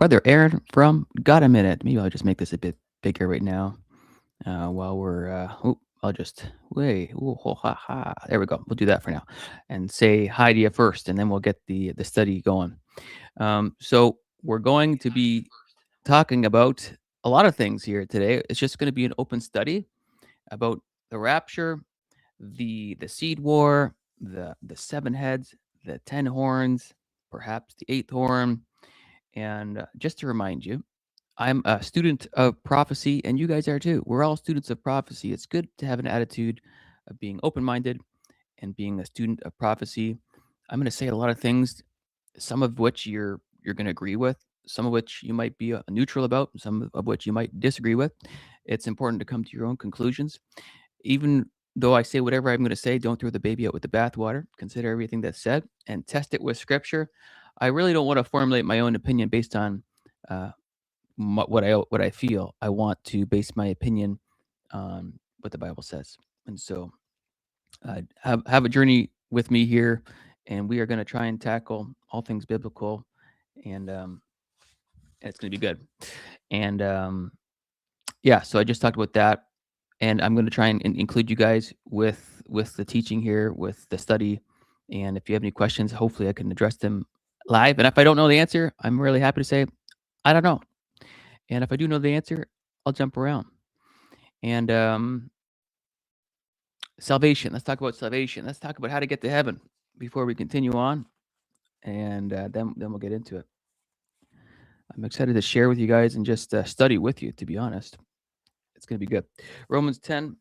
Brother Aaron from Got a Minute. Maybe I'll just make this a bit bigger right now. While we're, I'll just wait. Ooh, ho, ha, ha. There we go. We'll do that for now, and say hi to you first, and then we'll get the study going. So we're going to be talking about a lot of things here today. It's just going to be an open study about the rapture, the seed war, the seven heads, the 10 horns, perhaps the eighth horn. And just to remind you, I'm a student of prophecy, and you guys are too. We're all students of prophecy. It's good to have an attitude of being open minded and being a student of prophecy. I'm going to say a lot of things, some of which you're going to agree with, some of which you might be neutral about, some of which you might disagree with. It's important to come to your own conclusions. Even though I say whatever I'm going to say, don't throw the baby out with the bathwater. Consider everything that's said and test it with scripture. I really don't want to formulate my own opinion based on uh, what I feel. I want to base my opinion on what the Bible says, and so have a journey with me here, and we are going to try and tackle all things biblical, and it's going to be good. And yeah, so I just talked about that, and I'm going to try and include you guys with the teaching here, with the study, and if you have any questions, hopefully I can address them live. And if I don't know the answer, I'm really happy to say I don't know. And if I do know the answer, I'll jump around. And salvation. Let's talk about salvation. Let's talk about how to get to heaven before we continue on, and then we'll get into it. I'm excited to share with you guys and just study with you. To be honest, it's going to be good. Romans 10:9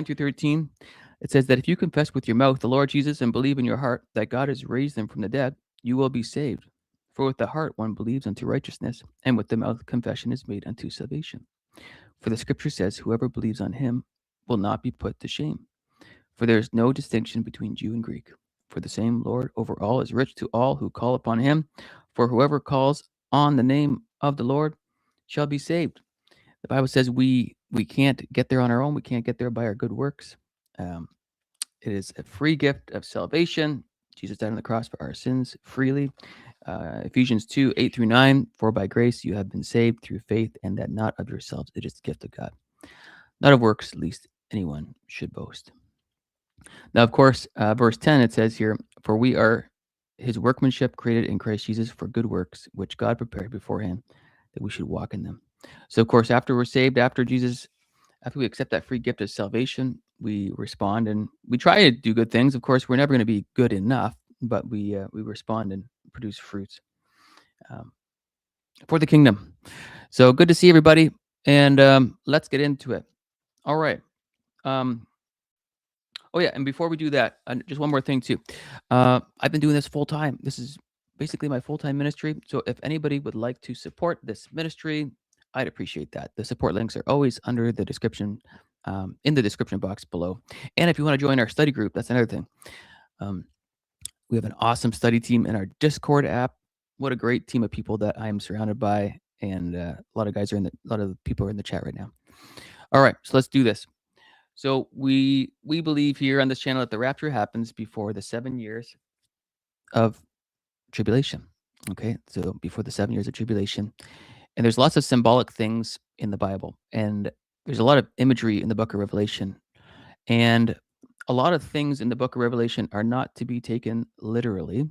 through 13. It says that if you confess with your mouth the Lord Jesus and believe in your heart that God has raised him from the dead, you will be saved. For with the heart one believes unto righteousness, and with the mouth confession is made unto salvation. For the scripture says, whoever believes on him will not be put to shame. For there is no distinction between Jew and Greek. For the same Lord over all is rich to all who call upon him. For whoever calls on the name of the Lord shall be saved. The Bible says we can't get there on our own. We can't get there by our good works. Um, it is a free gift of salvation. Jesus died on the cross for our sins freely. Ephesians 2:8 through 9. For by grace you have been saved through faith, and that not of yourselves. It is the gift of God, not of works, lest anyone should boast. Now, of course, verse 10, it says here, for we are his workmanship created in Christ Jesus for good works, which God prepared beforehand that we should walk in them. So, of course, after we're saved, after we accept that free gift of salvation, we respond and we try to do good things. Of course, we're never going to be good enough, but we respond and produce fruits um, for the kingdom. So good to see everybody, and let's get into it. All right. Um, Oh yeah, and before we do that, just one more thing too. I've been doing this full time. This is basically my full time ministry. So if anybody would like to support this ministry, I'd appreciate that. The support links are always under the description, in the description box below. And if you want to join our study group, that's another thing. Um, we have an awesome study team in our Discord app. What a great team of people that I am surrounded by, and a lot of guys are a lot of people are in the chat right now. All right, so let's do this. So we believe here on this channel that the rapture happens before the 7 years of tribulation. Okay, so before the 7 years of tribulation, and there's lots of symbolic things in the Bible, and there's a lot of imagery in the Book of Revelation, and a lot of things in the Book of Revelation are not to be taken literally.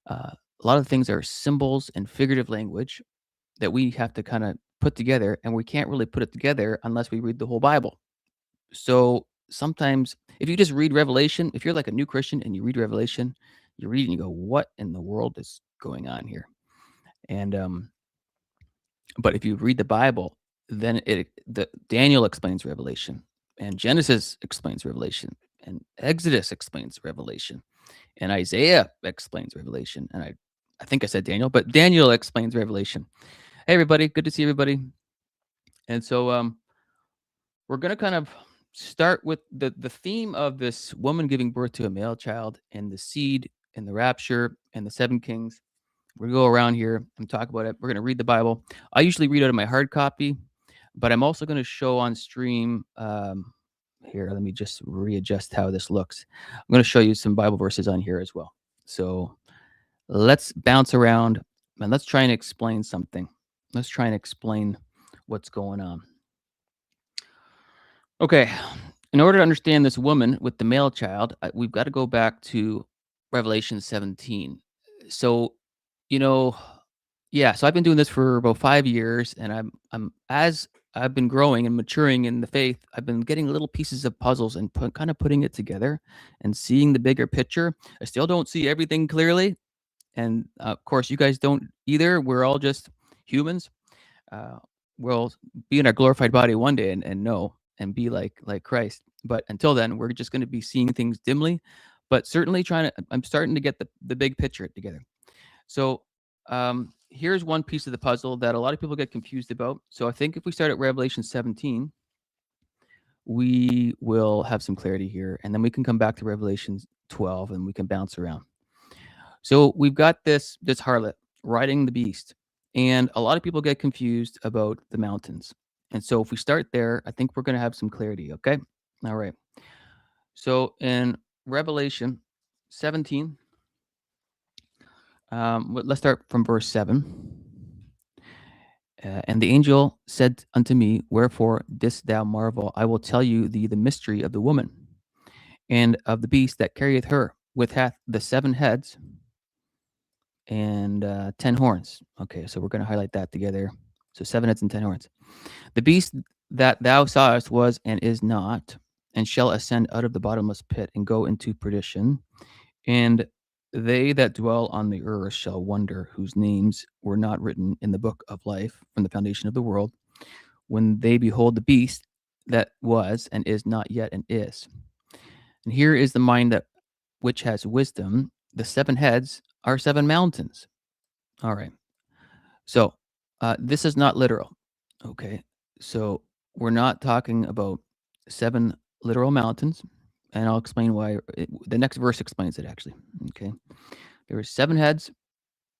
A lot of things are symbols and figurative language that we have to kind of put together, and we can't really put it together unless we read the whole Bible. So sometimes if you just read Revelation, if you're like a new Christian and you read Revelation, you read and you go, what in the world is going on here? And but if you read the Bible, then Daniel explains Revelation, and Genesis explains Revelation, and Exodus explains Revelation, and Isaiah explains Revelation. And I think I said Daniel, but Daniel explains Revelation. Hey everybody, good to see everybody. And so we're gonna kind of start with the theme of this woman giving birth to a male child, and the seed, and the rapture, and the seven kings. We're gonna go around here and talk about it. We're gonna read the Bible. I usually read out of my hard copy, but I'm also gonna show on stream. Here, let me just readjust how this looks. I'm gonna show you some Bible verses on here as well. So let's bounce around. And let's try and explain something. Let's try and explain what's going on. Okay, in order to understand this woman with the male child, we've got to go back to Revelation 17. So, you know, yeah, so I've been doing this for about 5 years, and I'm as I've been growing and maturing in the faith, I've been getting little pieces of puzzles and kind of putting it together and seeing the bigger picture. I still don't see everything clearly, and of course, you guys don't either. We're all just humans. Uh, we'll be in our glorified body one day and know and be like Christ. But until then, we're just going to be seeing things dimly, but certainly trying to. I'm starting to get the big picture together. So here's one piece of the puzzle that a lot of people get confused about. So I think if we start at Revelation 17, we will have some clarity here, and then we can come back to Revelation 12, and we can bounce around. So we've got this harlot riding the beast, and a lot of people get confused about the mountains. And so if we start there, I think we're going to have some clarity. Okay. All right. So in Revelation 17, let's start from verse 7. And the angel said unto me, wherefore didst thou marvel? I will tell you the mystery of the woman and of the beast that carrieth her, which hath the 7 heads and 10 horns. Okay, so we're going to highlight that together. So 7 heads and 10 horns. The beast that thou sawest was and is not, and shall ascend out of the bottomless pit and go into perdition. And they that dwell on the earth shall wonder, whose names were not written in the book of life from the foundation of the world, when they behold the beast that was and is not yet and is. And here is the mind that which has wisdom. The 7 heads are 7 mountains. All right. So this is not literal. Okay. So we're not talking about 7 literal mountains. And I'll explain why. The next verse explains it, actually. Okay. There are 7 heads,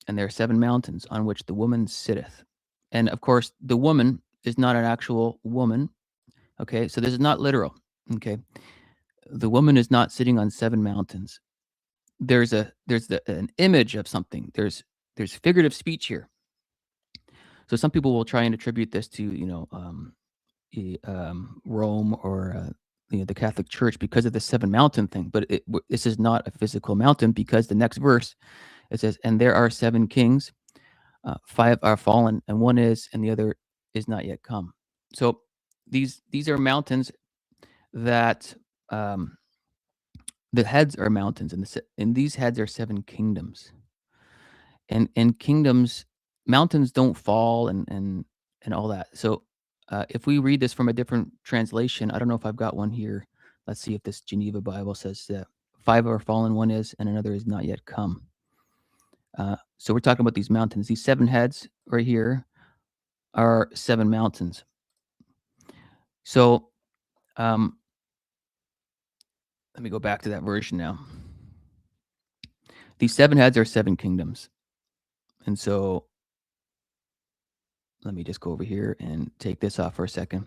and there are 7 mountains on which the woman sitteth. And of course, the woman is not an actual woman. Okay. So this is not literal. Okay. The woman is not sitting on 7 mountains. There's an image of something. There's figurative speech here. So some people will try and attribute this to Rome or the Catholic Church because of the 7 mountain thing. But this is not a physical mountain, because the next verse it says, "And there are 7 kings, 5 are fallen, and one is, and the other is not yet come." So these are mountains that the heads are mountains, and these heads are 7 kingdoms. And kingdoms, mountains don't fall and all that. So if we read this from a different translation, I don't know if I've got one here. Let's see if this Geneva Bible says that 5 are fallen, one is, and another is not yet come. So we're talking about these mountains. These 7 heads right here are 7 mountains. So let me go back to that version now. These 7 heads are 7 kingdoms. And so let me just go over here and take this off for a second.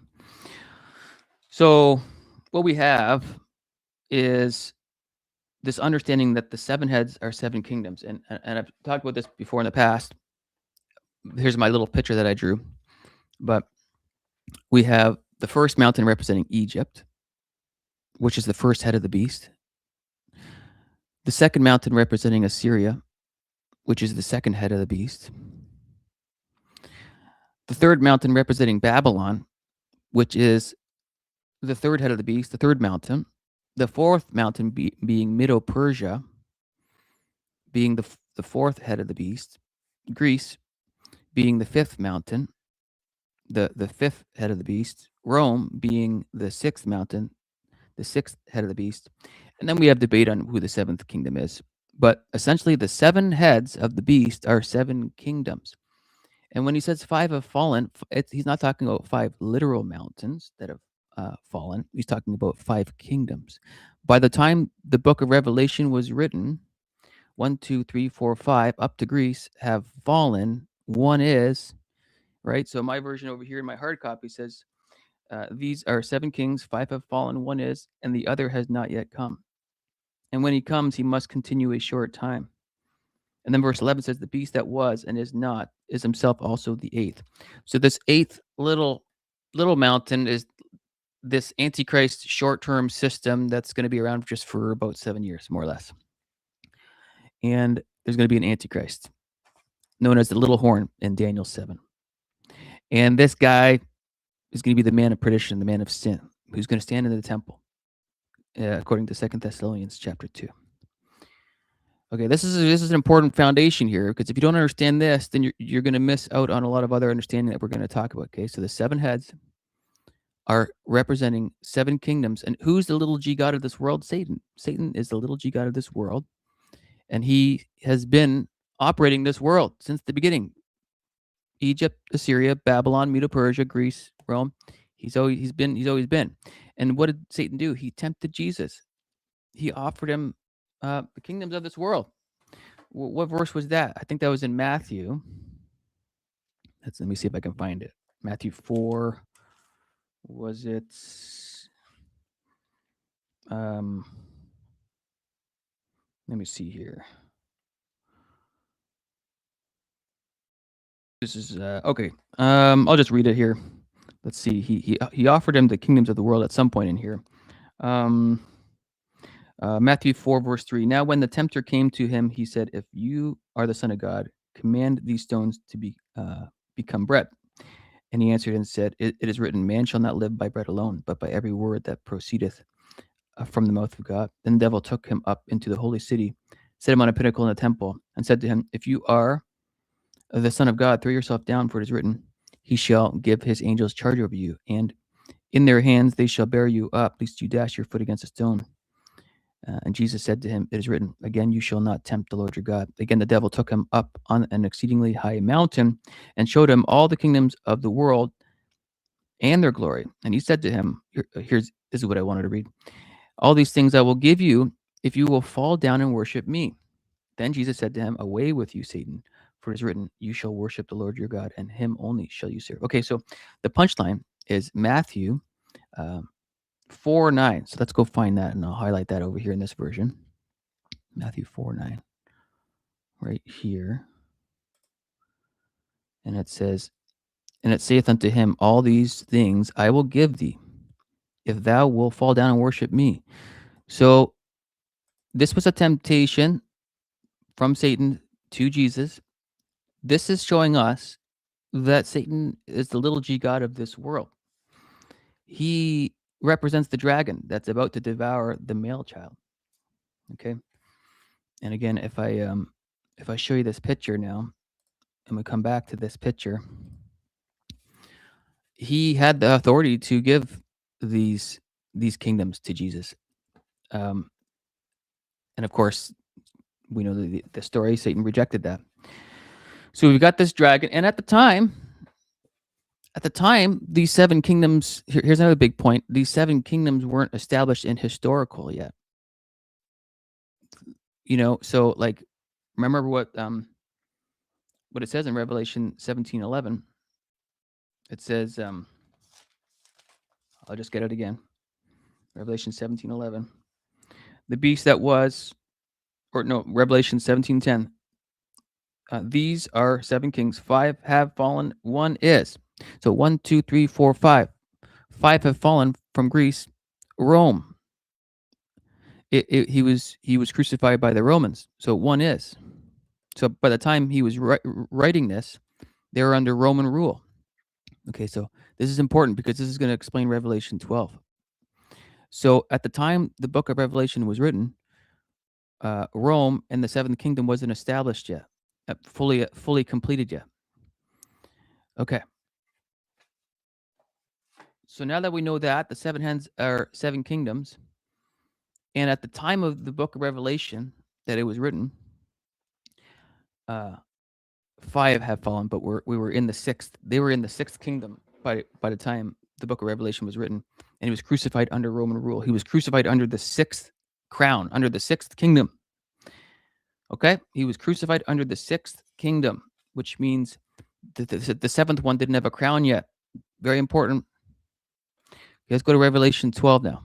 So what we have is this understanding that the 7 heads are 7 kingdoms. And I've talked about this before in the past. Here's my little picture that I drew. But we have the first mountain representing Egypt, which is the first head of the beast. The second mountain representing Assyria, which is the second head of the beast. The third mountain representing Babylon, which is the third head of the beast, the third mountain. The fourth mountain being Medo-Persia, being the fourth head of the beast. Greece being the fifth mountain, the fifth head of the beast. Rome being the sixth mountain, the sixth head of the beast. And then we have debate on who the 7th kingdom is. But essentially, the 7 heads of the beast are 7 kingdoms. And when he says 5 have fallen, he's not talking about 5 literal mountains that have fallen. He's talking about 5 kingdoms. By the time the book of Revelation was written, 1, 2, 3, 4, 5, up to Greece have fallen. One is, right? So my version over here in my hard copy says, these are 7 kings, 5 have fallen, one is, and the other has not yet come. And when he comes, he must continue a short time. And then verse 11 says, the beast that was and is not is himself also the eighth. So this eighth little mountain is this Antichrist short-term system that's going to be around just for about 7 years, more or less. And there's going to be an Antichrist known as the little horn in Daniel 7. And this guy is going to be the man of perdition, the man of sin, who's going to stand in the temple, according to 2 Thessalonians chapter 2. Okay, this is an important foundation here, because if you don't understand this, then you're going to miss out on a lot of other understanding that we're going to talk about. Okay, so the 7 heads are representing 7 kingdoms. And who's the little g god of this world? Satan. Satan is the little g god of this world. And he has been operating this world since the beginning. Egypt, Assyria, Babylon, Medo-Persia, Greece, Rome. He's always been. And what did Satan do? He tempted Jesus. He offered him the kingdoms of this world. What verse was that? I think that was in Matthew. Let me see if I can find it. Matthew 4. Was it? Let me see here. This is okay. I'll just read it here. Let's see. He offered him the kingdoms of the world at some point in here. Matthew 4 verse 3. Now when the tempter came to him, he said, "If you are the Son of God, command these stones to become bread." And he answered and said, it is written, man shall not live by bread alone, but by every word that proceedeth from the mouth of God. Then the devil took him up into the holy city, set him on a pinnacle in the temple, and said to him, if you are the Son of God, throw yourself down, for it is written, he shall give his angels charge over you, and in their hands they shall bear you up, lest you dash your foot against a stone. And Jesus said to him, it is written, again, you shall not tempt the Lord your God. Again, the devil took him up on an exceedingly high mountain and showed him all the kingdoms of the world and their glory. And he said to him, this is what I wanted to read. All these things I will give you if you will fall down and worship me. Then Jesus said to him, away with you, Satan, for it is written, you shall worship the Lord your God, and him only shall you serve. Okay, so the punchline is Matthew 4:9. So let's go find that, and I'll highlight that over here in this version. Matthew 4:9, right here. And it says, and it saith unto him, all these things I will give thee, if thou wilt fall down and worship me. So this was a temptation from Satan to Jesus. This is showing us that Satan is the little g god of this world. He represents the dragon that's about to devour the male child. Okay. And again, if I show you this picture now, and we come back to this picture, he had the authority to give these kingdoms to Jesus. And of course, we know the story. Satan rejected that. So we've got this dragon, and at the time, these 7 kingdoms. Here's another big point: these 7 kingdoms weren't established in historical yet. So like, remember what it says in Revelation 17:11. It says, I'll just get it again. Revelation 17:11. The beast that was, Revelation 17:10. These are 7 kings. 5 have fallen. 1 is. So 1, 2, 3, 4, 5. 5 have fallen from Greece, Rome. He was crucified by the Romans. So 1 is. So by the time he was writing this, they were under Roman rule. Okay, so this is important because this is going to explain Revelation 12. So at the time the book of Revelation was written, Rome and the 7th kingdom wasn't established yet, fully completed yet. Okay. So now that we know that the 7 heads are 7 kingdoms, and at the time of the book of Revelation that it was written, 5 have fallen, but we were in the 6th. They were in the 6th kingdom by the time the book of Revelation was written, and he was crucified under Roman rule. He was crucified under the 6th crown, under the 6th kingdom. Okay, he was crucified under the 6th kingdom, which means the 7th one didn't have a crown yet. Very important. Let's go to Revelation 12 now.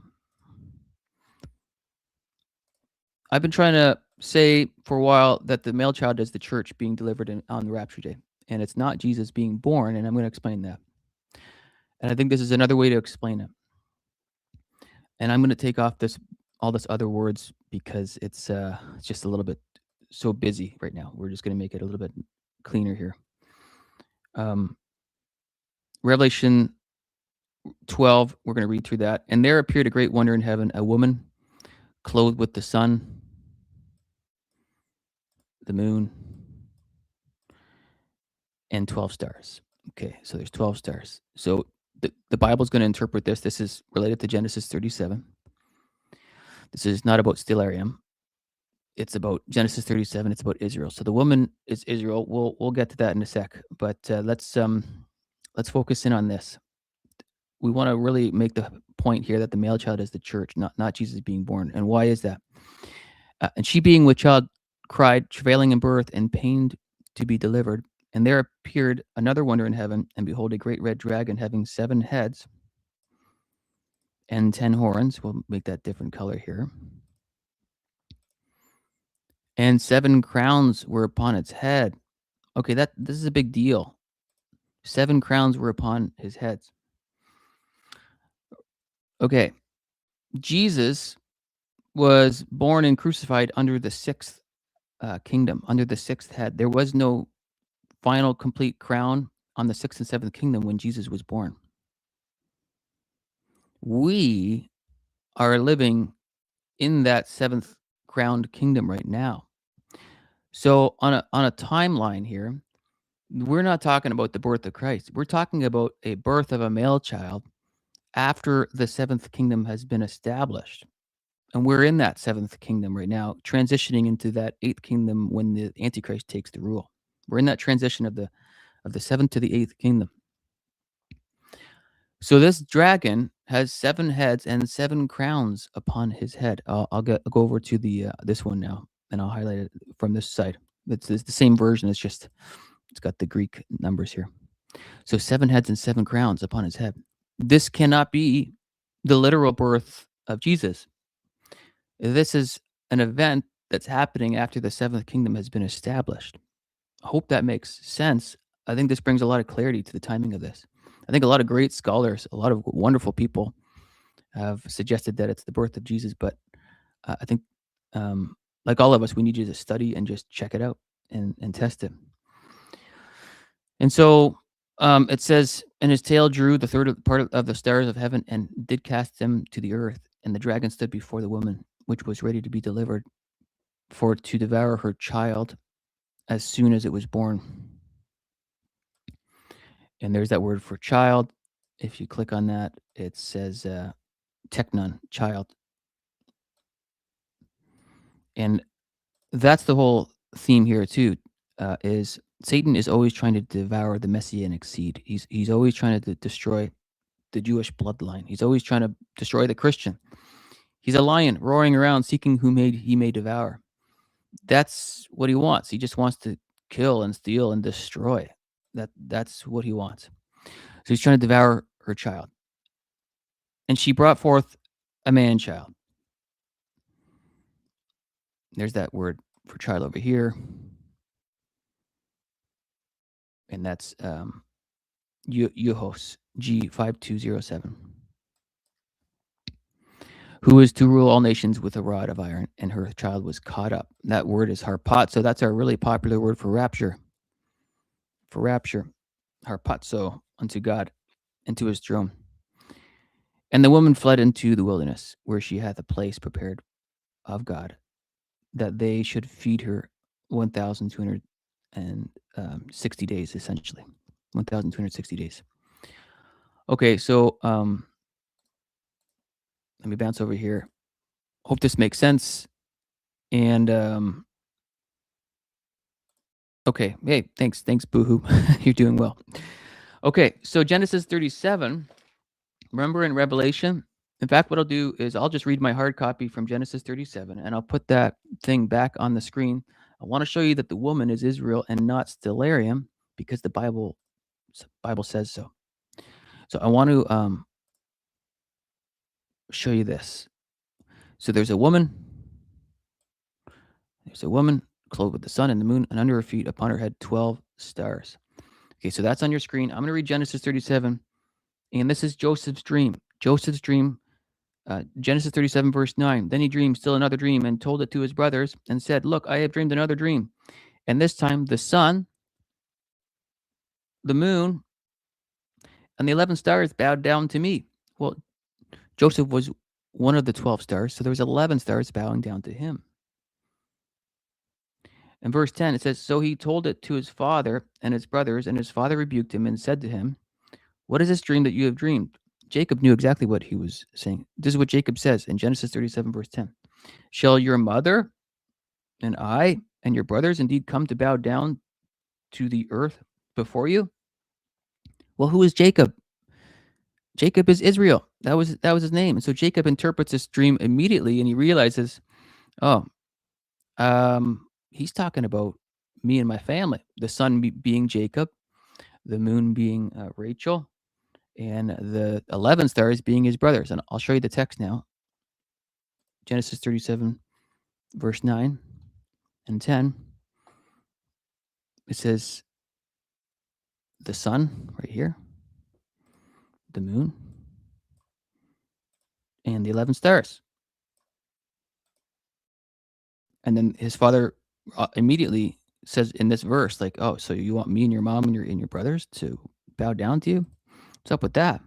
I've been trying to say for a while that the male child is the church being delivered on the rapture day, and it's not Jesus being born, and I'm going to explain that. And I think this is another way to explain it. And I'm going to take off all this other words because it's just a little bit so busy right now. We're just going to make it a little bit cleaner here. Revelation 12, we're going to read through that. And there appeared a great wonder in heaven, a woman clothed with the sun, the moon, and 12 stars. Okay, so there's 12 stars. So the Bible's going to interpret this. This is related to Genesis 37. This is not about stellarium. It's about Genesis 37. It's about Israel. So the woman is Israel. We'll get to that in a sec. But let's focus in on this. We want to really make the point here that the male child is the church, not Jesus being born. And why is that? And she, being with child, cried, travailing in birth, and pained to be delivered. And there appeared another wonder in heaven, and behold, a great red dragon having 7 heads and 10 horns. We'll make that different color here. And 7 crowns were upon its head. Okay, this is a big deal. 7 crowns were upon his heads. Okay, Jesus was born and crucified under the 6th kingdom, under the 6th head. There was no final complete crown on the 6th and 7th kingdom when Jesus was born. We are living in that 7th crowned kingdom right now. So on a timeline here, we're not talking about the birth of Christ. We're talking about a birth of a male child after the 7th kingdom has been established. And we're in that 7th kingdom right now, transitioning into that 8th kingdom when the Antichrist takes the rule. We're in that transition of the 7th to the 8th kingdom. So this dragon has 7 heads and 7 crowns upon his head. I'll go over to the this one now, and I'll highlight it from this side. It's the same version. It's just it's got the Greek numbers here. So 7 heads and 7 crowns upon his head. This cannot be the literal birth of Jesus. This is an event that's happening after the 7th kingdom has been established. I hope that makes sense. I think this brings a lot of clarity to the timing of this. I think a lot of great scholars, a lot of wonderful people have suggested that it's the birth of Jesus, but I think, like all of us, we need you to study and just check it out and test it. And so it says, and his tail drew the third part of the stars of heaven and did cast them to the earth. And the dragon stood before the woman, which was ready to be delivered, for to devour her child as soon as it was born. And there's that word for child. If you click on that, it says teknon, child. And that's the whole theme here too, is Satan is always trying to devour the messianic seed. He's always trying to destroy the Jewish bloodline. He's always trying to destroy the Christian. He's a lion roaring around seeking whom he may devour. That's what he wants. He just wants to kill and steal and destroy. That's what he wants. So he's trying to devour her child. And she brought forth a man child. There's that word for child over here. And that's Euhos, G5207. Who is to rule all nations with a rod of iron, and her child was caught up. That word is harpat. So that's our really popular word for rapture. For rapture, harpazo, unto God, and to his throne. And the woman fled into the wilderness, where she hath a place prepared of God, that they should feed her 1,260 days, essentially. 1,260 days. Okay, so let me bounce over here. Hope this makes sense. And okay, hey, thanks, Boohoo. You're doing well. Okay, so Genesis 37. Remember in Revelation? In fact, what I'll do is I'll just read my hard copy from Genesis 37, and I'll put that thing back on the screen. I want to show you that the woman is Israel and not stellarium, because the Bible says so. So I want to show you this. So there's a woman. There's a woman clothed with the sun and the moon, and under her feet, upon her head, 12 stars. Okay, so that's on your screen. I'm going to read Genesis 37, and this is Joseph's dream. Joseph's dream, Genesis 37, verse 9. Then he dreamed still another dream and told it to his brothers and said, Look, I have dreamed another dream. And this time the sun, the moon, and the 11 stars bowed down to me. Well, Joseph was one of the 12 stars, so there was 11 stars bowing down to him. In verse 10, it says, So he told it to his father and his brothers, and his father rebuked him and said to him, What is this dream that you have dreamed? Jacob knew exactly what he was saying. This is what Jacob says in Genesis 37, verse 10. Shall your mother and I and your brothers indeed come to bow down to the earth before you? Well, who is Jacob? Jacob is Israel. That was his name. And so Jacob interprets this dream immediately, and he realizes, oh, he's talking about me and my family. The sun being Jacob, the moon being Rachel, and the 11 stars being his brothers. And I'll show you the text now. Genesis 37, verse 9 and 10. It says, the sun right here, the moon, and the 11 stars. And then his father immediately says in this verse, like, oh, so you want me and your mom and your brothers to bow down to you? What's up with that?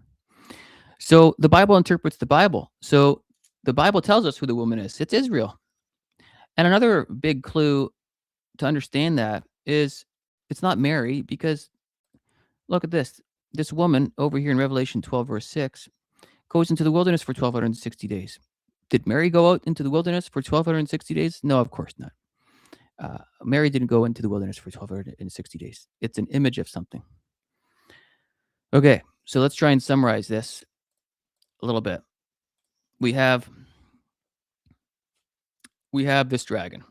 So the Bible interprets the Bible. So the Bible tells us who the woman is. It's Israel. And another big clue to understand that is it's not Mary, because look at this. This woman over here in Revelation 12, verse 6, goes into the wilderness for 1,260 days. Did Mary go out into the wilderness for 1,260 days? No, of course not. Mary didn't go into the wilderness for 1,260 days. It's an image of something. Okay, so let's try and summarize this a little bit. We have this dragon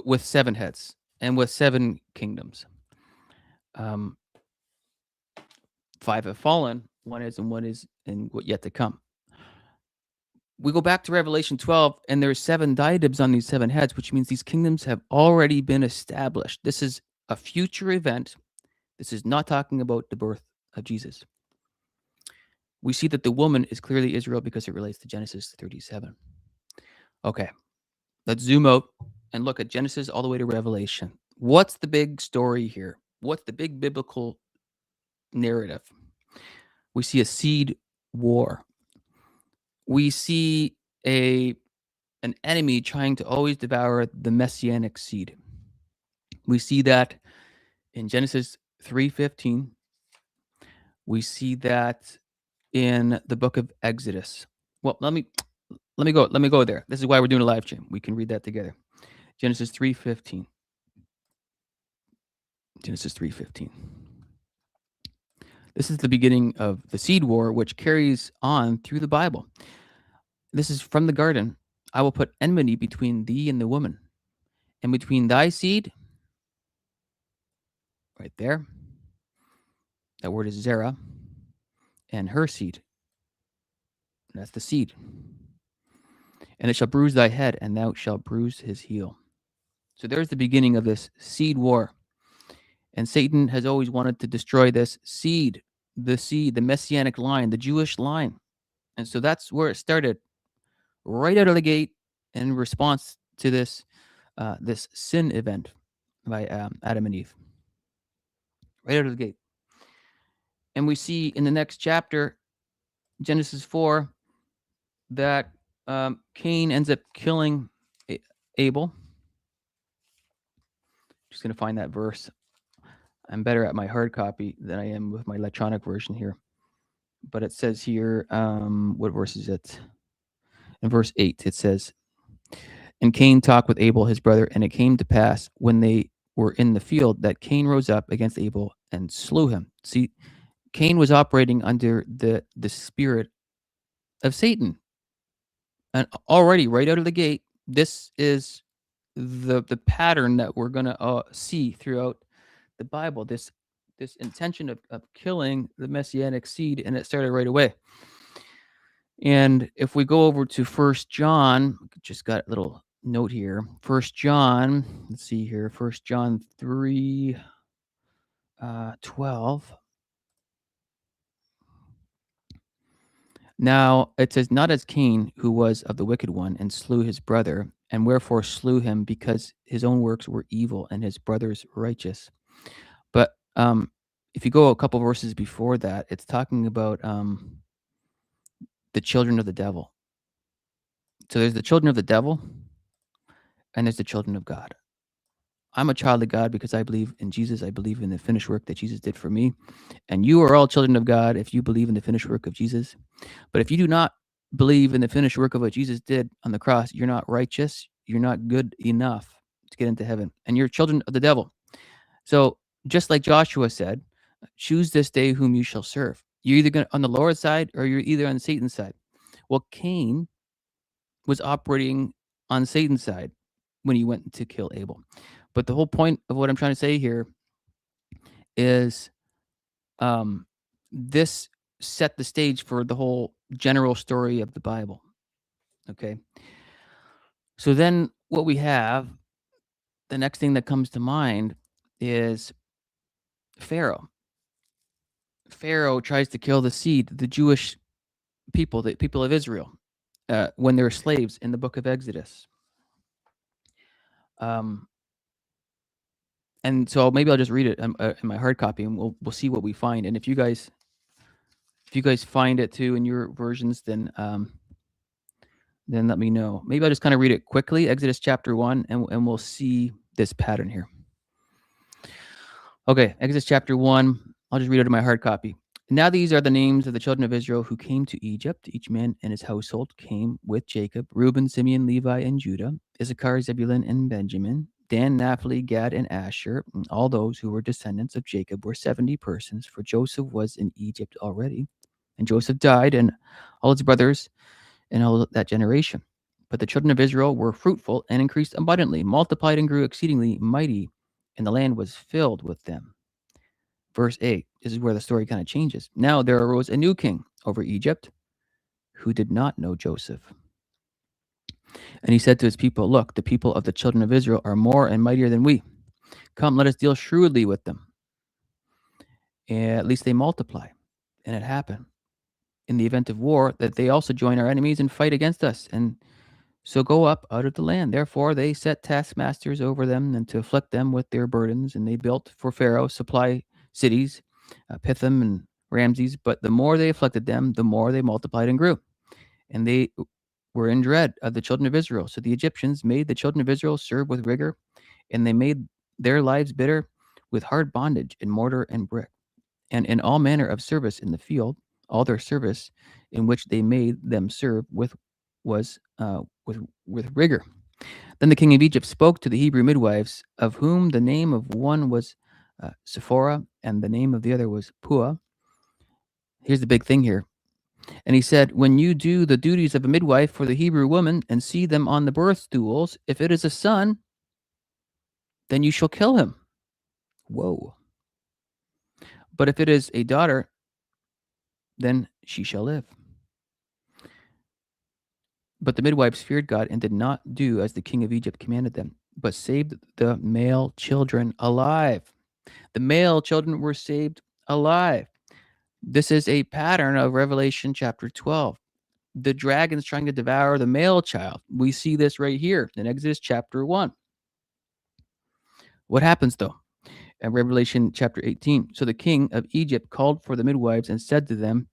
with 7 heads and with 7 kingdoms. 5 have fallen, 1 is, and 1 is in what yet to come. We go back to Revelation 12, and there's 7 diadems on these 7 heads, which means these kingdoms have already been established. This is a future event. This is not talking about the birth of Jesus. We see that the woman is clearly Israel because it relates to Genesis 37. Okay, let's zoom out and look at Genesis all the way to Revelation. What's the big story here? What's the big biblical narrative? We see a seed war. We see an enemy trying to always devour the messianic seed. We see that in Genesis 3:15. We see that in the book of Exodus. Well, let me go there. This is why we're doing a live stream. We can read that together. Genesis 3:15. Genesis 3:15. This is the beginning of the seed war, which carries on through the Bible. This is from the garden. I will put enmity between thee and the woman, and between thy seed, right there, that word is Zerah, and her seed. That's the seed. And it shall bruise thy head, and thou shalt bruise his heel. So there's the beginning of this seed war. And Satan has always wanted to destroy this seed, the messianic line, the Jewish line. And so that's where it started, right out of the gate, in response to this sin event by Adam and Eve. Right out of the gate. And we see in the next chapter, Genesis 4, that Cain ends up killing Abel. Just going to find that verse. I'm better at my hard copy than I am with my electronic version here. But it says here, what verse is it? In verse 8, it says, And Cain talked with Abel, his brother, and it came to pass when they were in the field that Cain rose up against Abel and slew him. See, Cain was operating under the spirit of Satan. And already, right out of the gate, this is the pattern that we're going to see throughout the Bible, this intention of killing the messianic seed, and it started right away. And if we go over to 1 John, just got a little note here. 1 John, let's see here. 1 John 3, 12. Now it says, not as Cain, who was of the wicked one, and slew his brother, and wherefore slew him, because his own works were evil and his brother's righteous. But if you go a couple verses before that, it's talking about the children of the devil. So there's the children of the devil, and there's the children of God. I'm a child of God because I believe in Jesus. I believe in the finished work that Jesus did for me. And you are all children of God if you believe in the finished work of Jesus. But if you do not believe in the finished work of what Jesus did on the cross, you're not righteous. You're not good enough to get into heaven. And you're children of the devil. So just like Joshua said, choose this day whom you shall serve. You're either going on the Lord's side or you're either on Satan's side. Well, Cain was operating on Satan's side when he went to kill Abel. But the whole point of what I'm trying to say here is this set the stage for the whole general story of the Bible. Okay. So then what we have, the next thing that comes to mind is Pharaoh. Pharaoh tries to kill the seed, the Jewish people, the people of Israel, when they're slaves in the book of Exodus. And so maybe I'll just read it in my hard copy, and we'll see what we find. And if you guys find it too in your versions, then let me know. Maybe I'll just kind of read it quickly, Exodus chapter 1, and we'll see this pattern here. Okay, Exodus chapter 1. I'll just read it in my hard copy. Now these are the names of the children of Israel who came to Egypt. Each man and his household came with Jacob: Reuben, Simeon, Levi, and Judah; Issachar, Zebulun, and Benjamin; Dan, Naphtali, Gad, and Asher. And all those who were descendants of Jacob were 70 persons, for Joseph was in Egypt already. And Joseph died, and all his brothers, and all that generation. But the children of Israel were fruitful and increased abundantly, multiplied and grew exceedingly mighty, and the land was filled with them. Verse 8, this is where the story kind of changes. Now there arose a new king over Egypt who did not know Joseph. And he said to his people, look, the people of the children of Israel are more and mightier than we. Come, let us deal shrewdly with them. And at least they multiply. And it happened in the event of war that they also join our enemies and fight against us, and so go up out of the land. Therefore they set taskmasters over them, and to afflict them with their burdens. And they built for Pharaoh supply cities, Pithom and Ramses. But the more they afflicted them, the more they multiplied and grew. And they were in dread of the children of Israel. So the Egyptians made the children of Israel serve with rigor, and they made their lives bitter with hard bondage in mortar and brick, and in all manner of service in the field. All their service in which they made them serve with was with rigor. Then the king of Egypt spoke to the Hebrew midwives, of whom the name of one was Sephora, and the name of the other was Puah. Here's the big thing here. And he said, when you do the duties of a midwife for the Hebrew woman and see them on the birth stools, if it is a son, then you shall kill him. Whoa. But if it is a daughter, then she shall live. But the midwives feared God and did not do as the king of Egypt commanded them, but saved the male children alive. The male children were saved alive. This is a pattern of Revelation chapter 12. The dragon's trying to devour the male child. We see this right here in Exodus chapter 1. What happens though? In Revelation chapter 18. So the king of Egypt called for the midwives and said to them,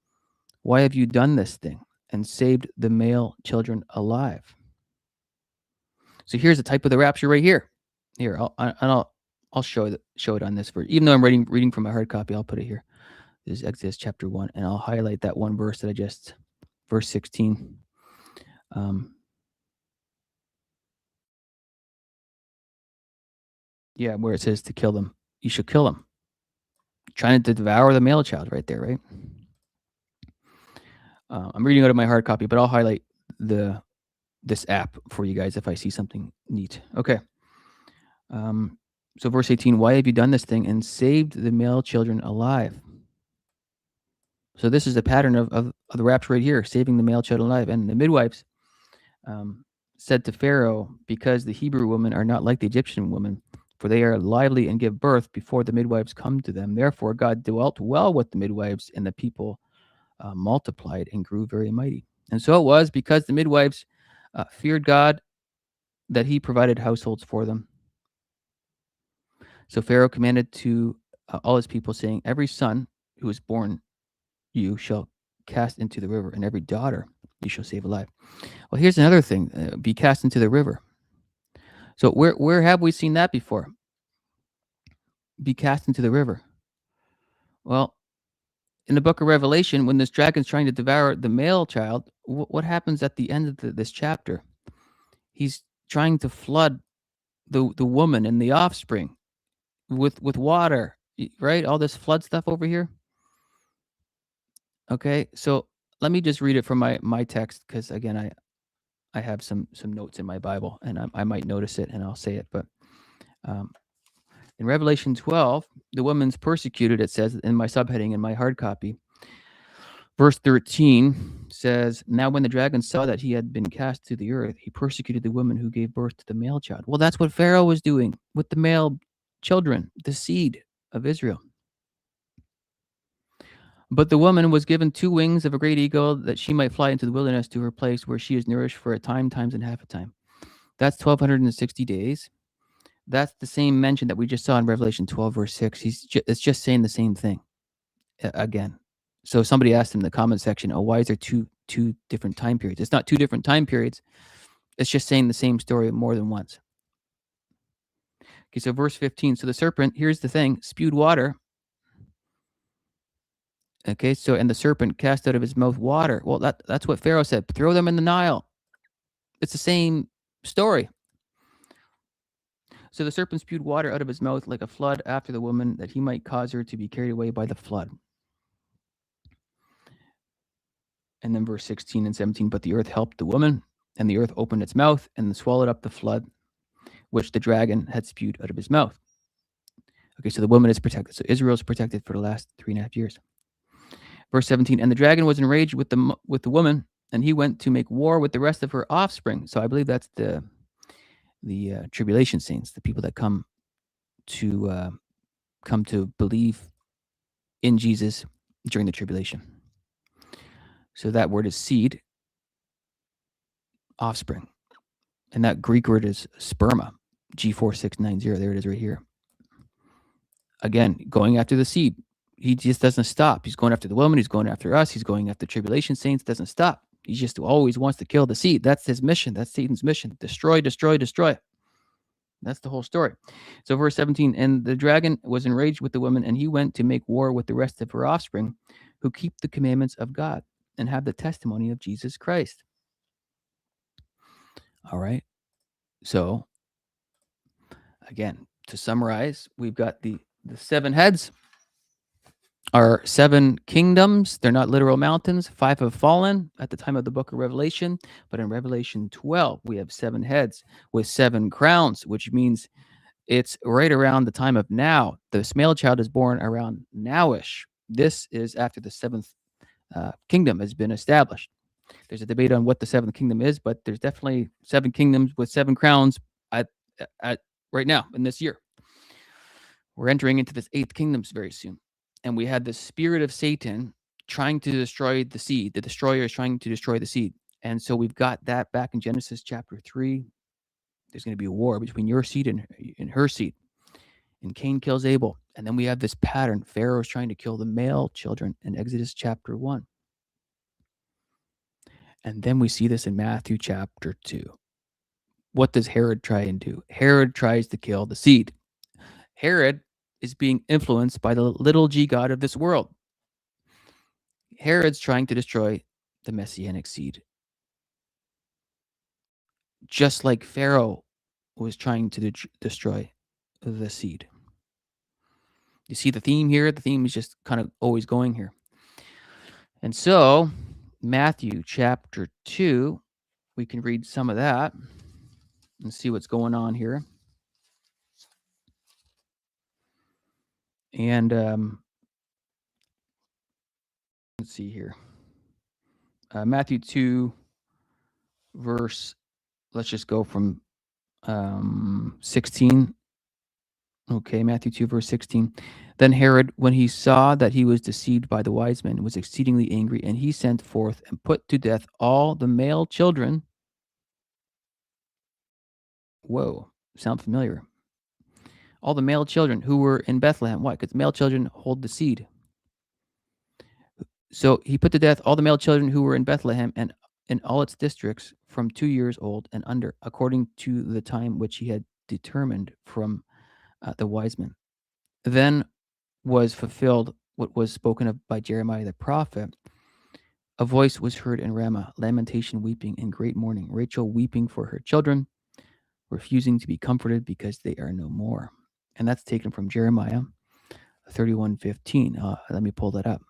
why have you done this thing and saved the male children alive? So here's a type of the rapture right here. Here, I'll show it on this verse. Even though I'm reading from my hard copy, I'll put it here. This is Exodus chapter 1, and I'll highlight that one verse that I just, verse 16. Yeah, where it says to kill them. You shall kill them. Trying to devour the male child right there, right? I'm reading out of my hard copy, but I'll highlight this app for you guys if I see something neat. Okay. So verse 18, why have you done this thing and saved the male children alive? So this is a pattern of the rapture right here, saving the male child alive. And the midwives said to Pharaoh, because the Hebrew women are not like the Egyptian women, for they are lively and give birth before the midwives come to them. Therefore, God dwelt well with the midwives, and the people multiplied and grew very mighty. And so it was because the midwives feared God that he provided households for them. So Pharaoh commanded to all his people, saying, every son who is born you shall cast into the river, and every daughter you shall save alive. Well, here's another thing: be cast into the river. So where have we seen that before? Be cast into the river. Well, in the book of Revelation, when this dragon's trying to devour the male child, what happens at the end of this chapter? He's trying to flood the woman and the offspring with water, right? All this flood stuff over here. Okay, so let me just read it from my text, because again, I have some notes in my Bible, and I might notice it and I'll say it. But in Revelation 12, the woman's persecuted, it says in my subheading in my hard copy. Verse 13 says, now when the dragon saw that he had been cast to the earth, he persecuted the woman who gave birth to the male child. Well, that's what Pharaoh was doing with the male children, the seed of Israel. But the woman was given 2 wings of a great eagle, that she might fly into the wilderness to her place where she is nourished for a time, times, and half a time. That's 1260 days. That's the same mention that we just saw in Revelation 12, verse 6. It's just saying the same thing again. So somebody asked in the comment section, oh, why is there two different time periods? It's not 2 different time periods. It's just saying the same story more than once. Okay, so verse 15. So the serpent, here's the thing, spewed water. Okay, so and the serpent cast out of his mouth water. Well, that's what Pharaoh said. Throw them in the Nile. It's the same story. So the serpent spewed water out of his mouth like a flood after the woman, that he might cause her to be carried away by the flood. And then verse 16 and 17, but the earth helped the woman, and the earth opened its mouth and swallowed up the flood, which the dragon had spewed out of his mouth. Okay, so the woman is protected. So Israel is protected for the last 3.5 years. Verse 17, and the dragon was enraged with the woman, and he went to make war with the rest of her offspring. So I believe that's the tribulation saints, the people that come to believe in Jesus during the tribulation. So that word is seed, offspring. And that Greek word is sperma, G4690. There it is right here. Again, going after the seed. He just doesn't stop. He's going after the woman. He's going after us. He's going after tribulation saints. Doesn't stop. He just always wants to kill the seed. That's his mission. That's Satan's mission. Destroy, destroy, destroy. That's the whole story. So verse 17, and the dragon was enraged with the woman, and he went to make war with the rest of her offspring, who keep the commandments of God and have the testimony of Jesus Christ. All right. So again, to summarize, we've got the 7 heads are 7 kingdoms. They're not literal mountains. 5 have fallen at the time of the book of Revelation. But in Revelation 12, we have 7 heads with 7 crowns, which means it's right around the time of now. This male child is born around nowish. This is after the 7th kingdom has been established. There's a debate on what the 7th kingdom is, but there's definitely 7 kingdoms with 7 crowns at right now in this year. We're entering into this 8th kingdom very soon. And we had the spirit of Satan trying to destroy the seed. The destroyer is trying to destroy the seed. And so we've got that back in Genesis chapter 3. There's going to be a war between your seed and her seed. And Cain kills Abel. And then we have this pattern. Pharaoh is trying to kill the male children in Exodus chapter 1. And then we see this in Matthew chapter 2. What does Herod try and do? Herod tries to kill the seed. Herod is being influenced by the little g god of this world. Herod's trying to destroy the messianic seed, just like Pharaoh was trying to destroy the seed. You see the theme here? The theme is just kind of always going here. And so, Matthew chapter 2, we can read some of that and see what's going on here. And let's see here. Matthew 2, verse let's just go from 16. Okay, Matthew 2, verse 16. Then Herod, when he saw that he was deceived by the wise men, was exceedingly angry, and he sent forth and put to death all the male children. Whoa, sound familiar? All the male children who were in Bethlehem. Why? Because male children hold the seed. So he put to death all the male children who were in Bethlehem and in all its districts from 2 years old and under, according to the time which he had determined from the wise men. Then was fulfilled what was spoken of by Jeremiah the prophet. A voice was heard in Ramah, lamentation, weeping, and great mourning. Rachel weeping for her children, refusing to be comforted because they are no more. And that's taken from Jeremiah 31:15. Let me pull that up.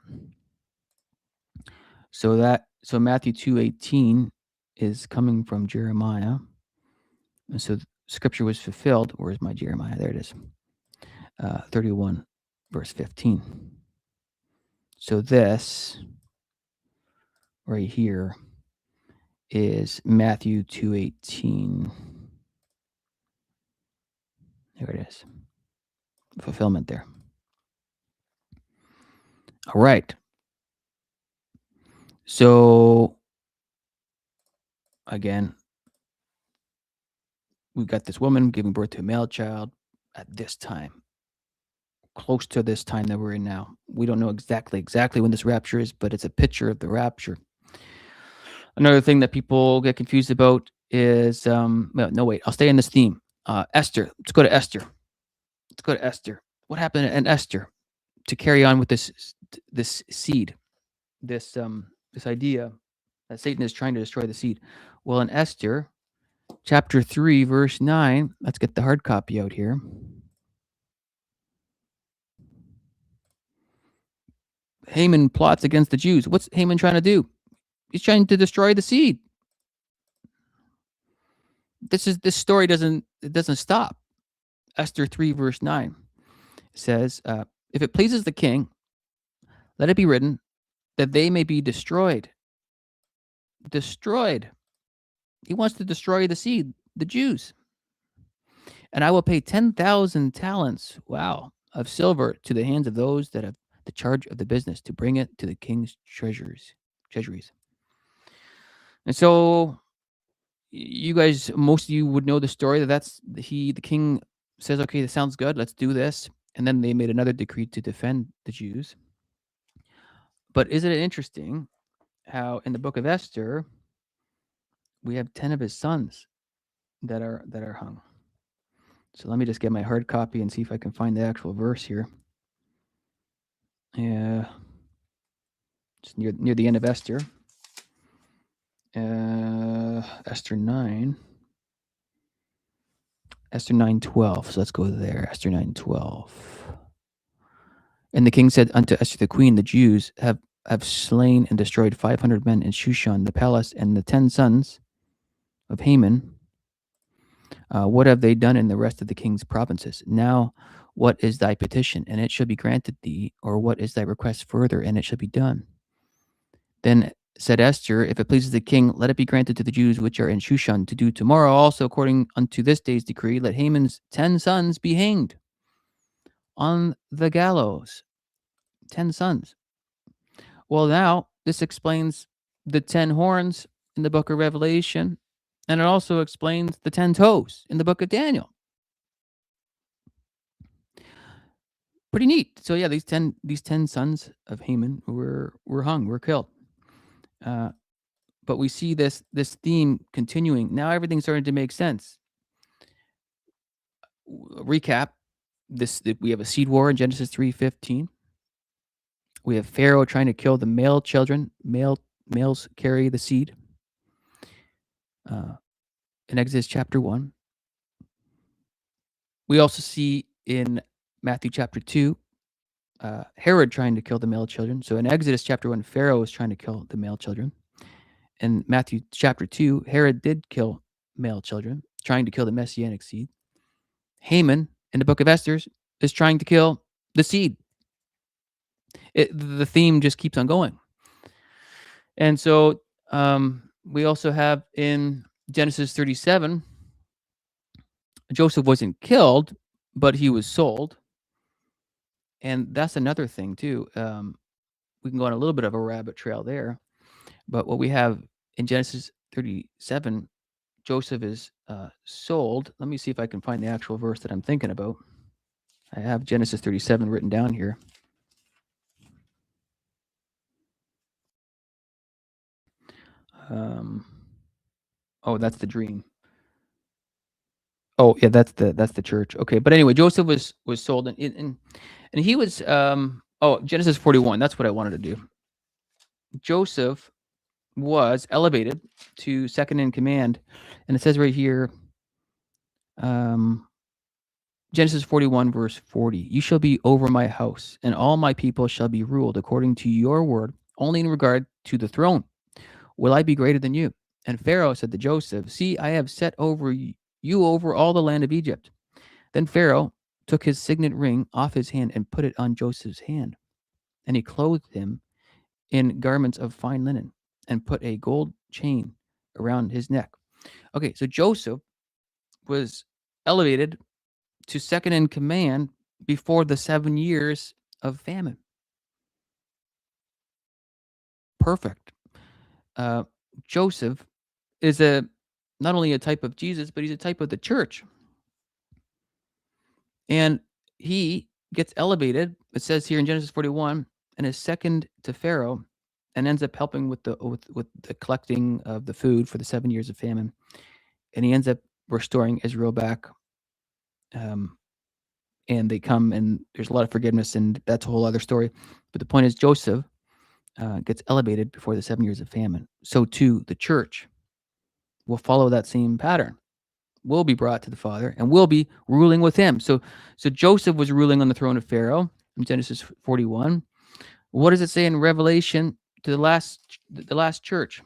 So Matthew 2:18 is coming from Jeremiah. And so scripture was fulfilled. Where's my Jeremiah? There it is. 31 verse 15. So this right here is Matthew 2:18. There it is. Fulfillment there. All right. So again, we've got this woman giving birth to a male child at this time, close to this time that we're in now. We don't know exactly when this rapture is, but it's a picture of the rapture. Another thing that people get confused about is, no, wait, I'll stay in this theme. Esther. Let's go to Esther. What happened in Esther to carry on with this seed, this idea that Satan is trying to destroy the seed? Well, in Esther, chapter 3, verse 9, let's get the hard copy out here. Haman plots against the Jews. What's Haman trying to do? He's trying to destroy the seed. This story doesn't stop. Esther 3, verse 9 says, if it pleases the king, let it be written that they may be destroyed. Destroyed. He wants to destroy the seed, the Jews. And I will pay 10,000 talents, of silver to the hands of those that have the charge of the business to bring it to the king's treasuries. And so you guys, most of you would know the story the king says, okay, this sounds good. Let's do this. And then they made another decree to defend the Jews. But isn't it interesting how in the book of Esther, we have 10 of his sons that are hung. So let me just get my hard copy and see if I can find the actual verse here. Yeah, just near the end of Esther. Esther 9. Esther 9:12. So let's go there. Esther 9:12. And the king said unto Esther the queen, the Jews have slain and destroyed 500 men in Shushan, the palace, and the 10 sons of Haman. What have they done in the rest of the king's provinces? Now, what is thy petition, and it shall be granted thee? Or what is thy request further, and it shall be done? Then said Esther, if it pleases the king, let it be granted to the Jews which are in Shushan to do tomorrow also according unto this day's decree, let Haman's 10 sons be hanged on the gallows. 10 sons. Well, now this explains the 10 horns in the book of Revelation, and it also explains the 10 toes in the book of Daniel. Pretty neat. So yeah, these 10 sons of Haman were hung, were killed. But we see this theme continuing. Now everything's starting to make sense. Recap: we have a seed war in Genesis 3:15. We have Pharaoh trying to kill the male children. Males carry the seed. In Exodus chapter 1. We also see in Matthew chapter 2, Herod trying to kill the male children. So in Exodus chapter 1, Pharaoh was trying to kill the male children. In Matthew chapter 2, Herod did kill male children, trying to kill the messianic seed. Haman, in the book of Esther, is trying to kill the seed. The theme just keeps on going. And so we also have in Genesis 37, Joseph wasn't killed, but he was sold. And that's another thing too. We can go on a little bit of a rabbit trail there. But what we have in Genesis 37, Joseph is sold. Let me see if I can find the actual verse that I'm thinking about. I have Genesis 37 written down here. Oh, that's the dream. Oh, yeah, that's the church. Okay, but anyway, Joseph was sold, and he was Genesis 41. That's what I wanted to do. Joseph was elevated to second in command, and it says right here, Genesis 41 verse 40. You shall be over my house, and all my people shall be ruled according to your word. Only in regard to the throne will I be greater than you. And Pharaoh said to Joseph, see, I have set over you over all the land of Egypt. Then Pharaoh took his signet ring off his hand and put it on Joseph's hand. And he clothed him in garments of fine linen and put a gold chain around his neck. Okay, so Joseph was elevated to second in command before the 7 years of famine. Perfect. Joseph is not only a type of Jesus, but he's a type of the church. And he gets elevated, it says here in Genesis 41, and is second to Pharaoh, and ends up helping with the collecting of the food for the 7 years of famine. And he ends up restoring Israel back. And they come, and there's a lot of forgiveness, and that's a whole other story. But the point is, Joseph gets elevated before the 7 years of famine. So too, the church will follow that same pattern. Will be brought to the Father and will be ruling with him. So Joseph was ruling on the throne of Pharaoh in Genesis 41. What does it say in Revelation to the last church?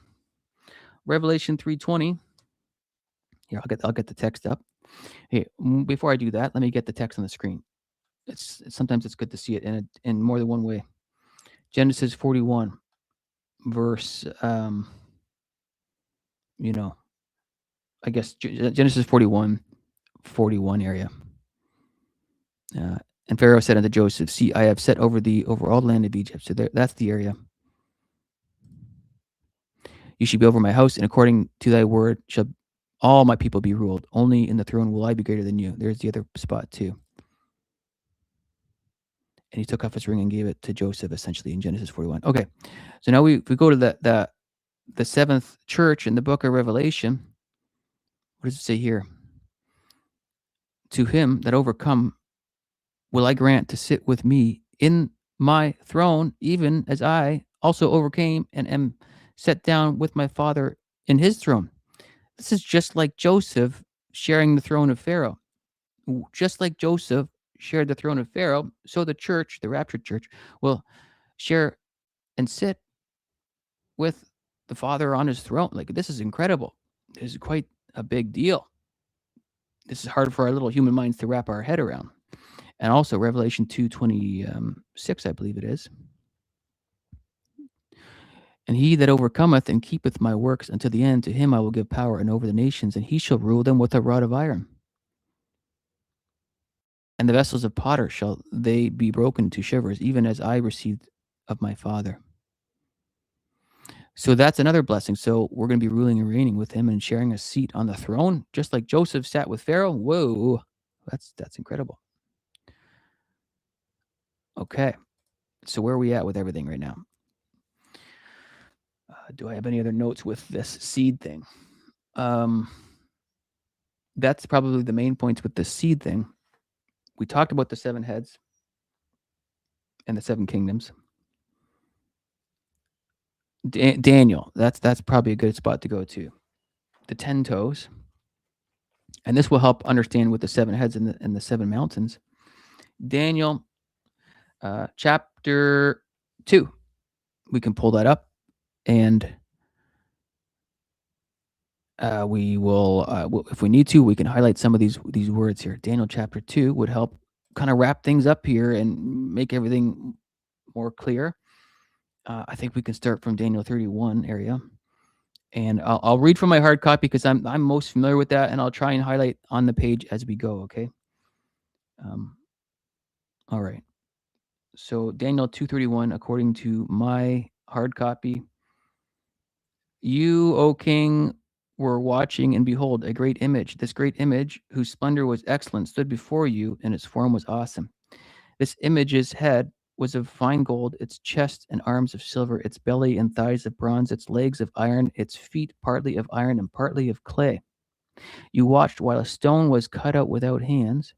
Revelation 3:20. Here, I'll get the text up. Hey, before I do that, let me get the text on the screen. Sometimes it's good to see it in more than one way. Genesis 41, verse I guess Genesis 41 area. And Pharaoh said unto Joseph, see, I have set over thee over all the land of Egypt. So that's the area. You should be over my house, and according to thy word shall all my people be ruled. Only in the throne will I be greater than you. There's the other spot too. And he took off his ring and gave it to Joseph, essentially, in Genesis 41. Okay, so now we go to the seventh church in the book of Revelation. What does it say here? To him that overcome will I grant to sit with me in my throne, even as I also overcame and am set down with my Father in his throne. This is just like Joseph sharing the throne of Pharaoh. Just like Joseph shared the throne of Pharaoh, so the church, the Rapture church, will share and sit with the Father on his throne. Like, this is incredible. This is quite a big deal. This is hard for our little human minds to wrap our head around. And also Revelation 2:26, I believe it is. And he that overcometh and keepeth my works unto the end, to him I will give power and over the nations, and he shall rule them with a rod of iron. And the vessels of potter shall they be broken to shivers, even as I received of my Father. So that's another blessing. So we're going to be ruling and reigning with him and sharing a seat on the throne, just like Joseph sat with Pharaoh. Whoa, that's incredible. Okay, so where are we at with everything right now? Do I have any other notes with this seed thing? That's probably the main points with the seed thing. We talked about the 7 heads and the 7 kingdoms. Daniel, that's probably a good spot to go to. The 10 toes. And this will help understand with the 7 heads and the 7 mountains. Daniel chapter 2. We can pull that up, and we will, if we need to, we can highlight some of these words here. Daniel chapter 2 would help kind of wrap things up here and make everything more clear. I think we can start from Daniel 31 area. And I'll read from my hard copy because I'm most familiar with that, and I'll try and highlight on the page as we go. Okay. Um, all right. So Daniel 2:31, according to my hard copy, you, O king, were watching, and behold, a great image. This great image, whose splendor was excellent, stood before you, and its form was awesome. This image's head was of fine gold, its chest and arms of silver, its belly and thighs of bronze, its legs of iron, its feet partly of iron and partly of clay. You watched while a stone was cut out without hands,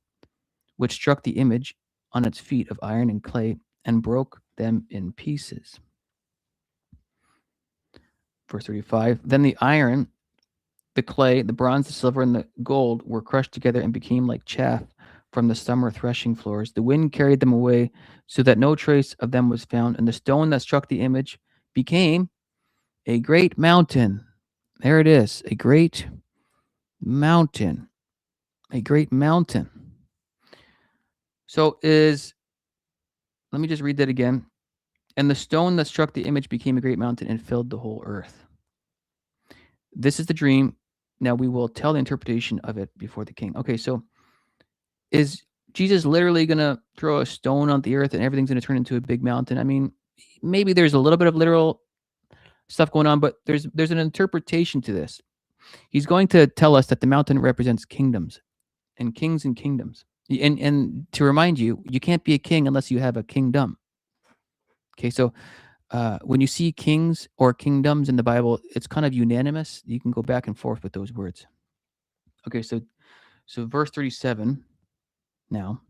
which struck the image on its feet of iron and clay and broke them in pieces. Verse 35. Then the iron, the clay, the bronze, the silver, and the gold were crushed together and became like chaff from the summer threshing floors. The wind carried them away so that no trace of them was found, and the stone that struck the image became a great mountain. There it is, a great mountain. A great mountain. So let me just read that again. And the stone that struck the image became a great mountain and filled the whole earth. This is the dream. Now we will tell the interpretation of it before the king. Okay, so is Jesus literally going to throw a stone on the earth and everything's going to turn into a big mountain? I mean, maybe there's a little bit of literal stuff going on, but there's an interpretation to this. He's going to tell us that the mountain represents kingdoms and kings and kingdoms. And to remind you, you can't be a king unless you have a kingdom. Okay, so when you see kings or kingdoms in the Bible, it's kind of unanimous. You can go back and forth with those words. Okay, so verse 37 now.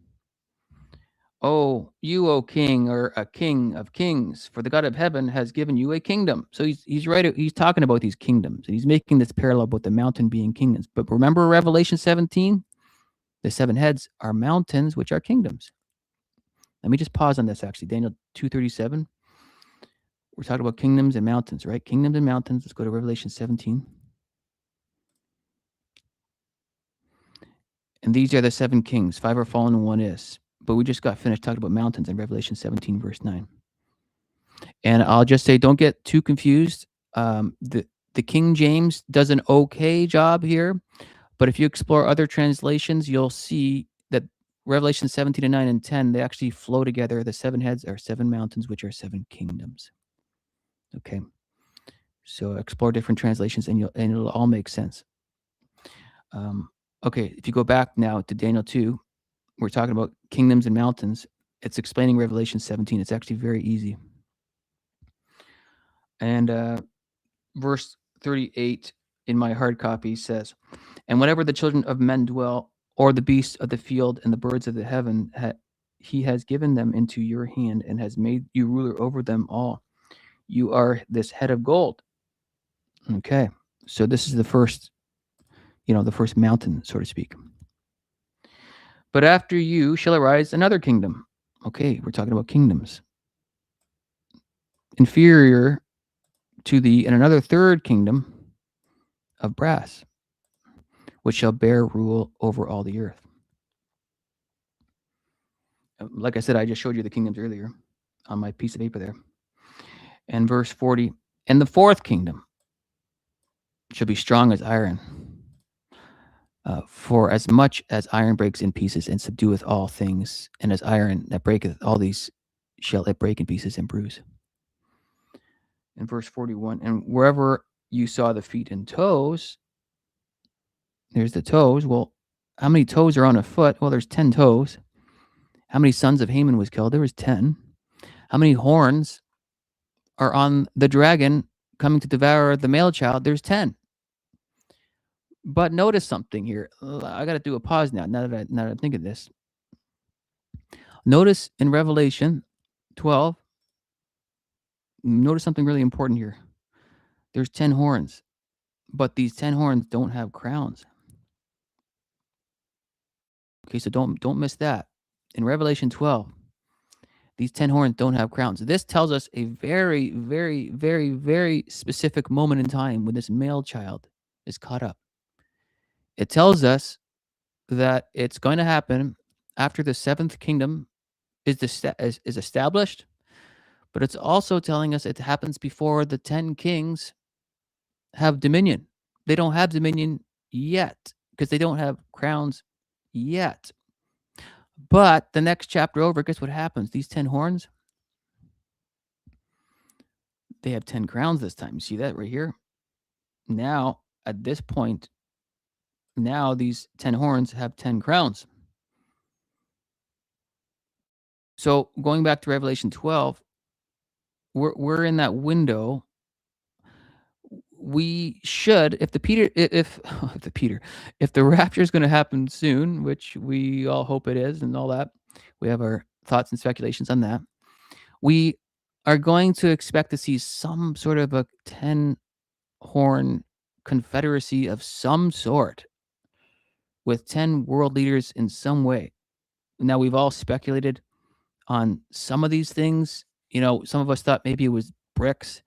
Oh, you, O king, are a king of kings, for the God of heaven has given you a kingdom. So he's right. He's talking about these kingdoms, and he's making this parallel about the mountain being kingdoms. But remember Revelation 17? The seven heads are mountains, which are kingdoms. Let me just pause on this, actually. Daniel 2:37. We're talking about kingdoms and mountains, right? Kingdoms and mountains. Let's go to Revelation 17. And these are the seven kings. 5 are fallen and 1 is. But we just got finished talking about mountains in Revelation 17, verse 9. And I'll just say, don't get too confused. The King James does an okay job here. But if you explore other translations, you'll see that Revelation 17 and 9 and 10, they actually flow together. The seven heads are seven mountains, which are seven kingdoms. Okay. So explore different translations and it'll all make sense. Okay, if you go back now to Daniel 2, we're talking about kingdoms and mountains. It's explaining Revelation 17. It's actually very easy. And verse 38 in my hard copy says, and whenever the children of men dwell, or the beasts of the field and the birds of the heaven, he has given them into your hand and has made you ruler over them all. You are this head of gold. Okay, so this is the first, the first mountain, so to speak. But after you shall arise another kingdom. Okay, we're talking about kingdoms. Inferior to thee, and another third kingdom of brass, which shall bear rule over all the earth. Like I said, I just showed you the kingdoms earlier on my piece of paper there. And verse 40, and the fourth kingdom shall be strong as iron. For as much as iron breaks in pieces and subdueth all things, and as iron that breaketh all these shall it break in pieces and bruise. In verse 41, and wherever you saw the feet and toes, there's the toes. Well, how many toes are on a foot? Well, there's 10 toes. How many sons of Haman was killed? There was 10. How many horns are on the dragon coming to devour the male child? There's 10. But notice something here. I got to do a pause now that I think of this. Notice in Revelation 12, notice something really important here. There's 10 horns, but these 10 horns don't have crowns. Okay, so don't miss that. In Revelation 12, these 10 horns don't have crowns. This tells us a very, very, very, very specific moment in time when this male child is caught up. It tells us that it's going to happen after the seventh kingdom is established, but it's also telling us it happens before the 10 kings have dominion. They don't have dominion yet because they don't have crowns yet. But the next chapter over, guess what happens? These 10 horns, they have 10 crowns this time. You see that right here? Now, at this point, now these 10 horns have 10 crowns. So going back to Revelation 12, we're in that window. We should, if the rapture is going to happen soon, which we all hope it is, and all that, we have our thoughts and speculations on that. We are going to expect to see some sort of a 10 horn confederacy of some sort with 10 world leaders in some way. Now, we've all speculated on some of these things. Some of us thought maybe it was BRICS.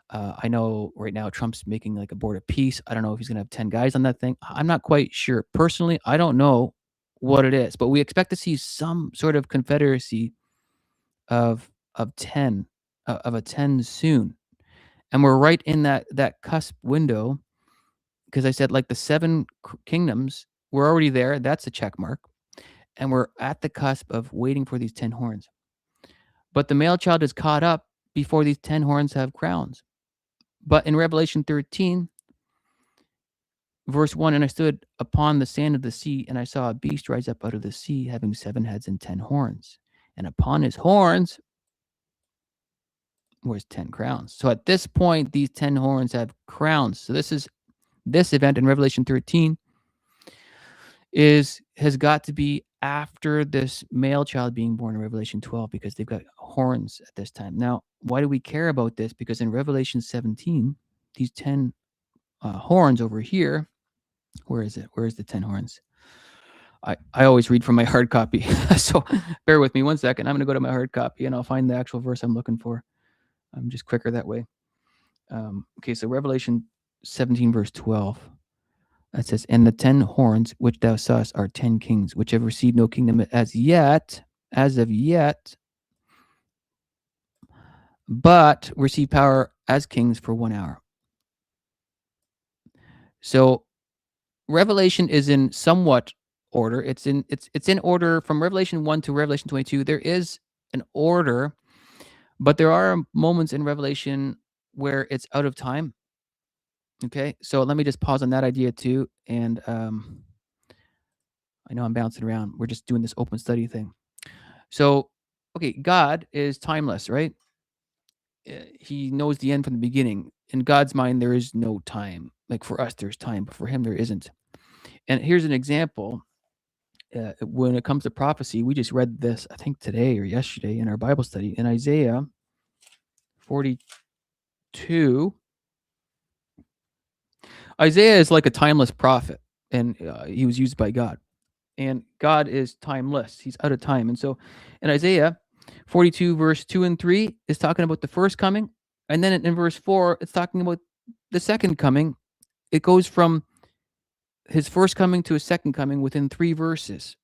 I know right now Trump's making like a board of peace. I don't know if he's going to have 10 guys on that thing. I'm not quite sure. Personally, I don't know what it is, but we expect to see some sort of confederacy of 10 of a 10 soon. And we're right in that cusp window, because I said like the 7 kingdoms, we're already there. That's a check mark. And we're at the cusp of waiting for these 10 horns. But the male child is caught up before these 10 horns have crowns. But in Revelation 13, verse 1, and I stood upon the sand of the sea, and I saw a beast rise up out of the sea, having 7 heads and 10 horns. And upon his horns was 10 crowns. So at this point, these 10 horns have crowns. So this event in Revelation 13 has got to be after this male child being born in Revelation 12, because they've got horns at this time. Now, why do we care about this? Because in Revelation 17, these 10 horns over here, where is it? Where is the 10 horns? I always read from my hard copy. So bear with me 1 second. I'm going to go to my hard copy and I'll find the actual verse I'm looking for. I'm just quicker that way. Okay, so Revelation 17, verse 12. It says, and the 10 horns which thou sawest are 10 kings, which have received no kingdom as of yet, but receive power as kings for 1 hour. So Revelation is in somewhat order. It's in order from Revelation 1 to Revelation 22. There is an order, but there are moments in Revelation where it's out of time. Okay, so let me just pause on that idea too. And I know I'm bouncing around. We're just doing this open study thing. So, okay, God is timeless, right? He knows the end from the beginning. In God's mind, there is no time. Like for us, there's time, but for him, there isn't. And here's an example. When it comes to prophecy, we just read this, I think today or yesterday in our Bible study, in Isaiah 42. Isaiah is like a timeless prophet, and he was used by God. And God is timeless. He's out of time. And so in Isaiah 42, verse 2 and 3 is talking about the first coming. And then in verse 4, it's talking about the second coming. It goes from his first coming to his second coming within 3 verses.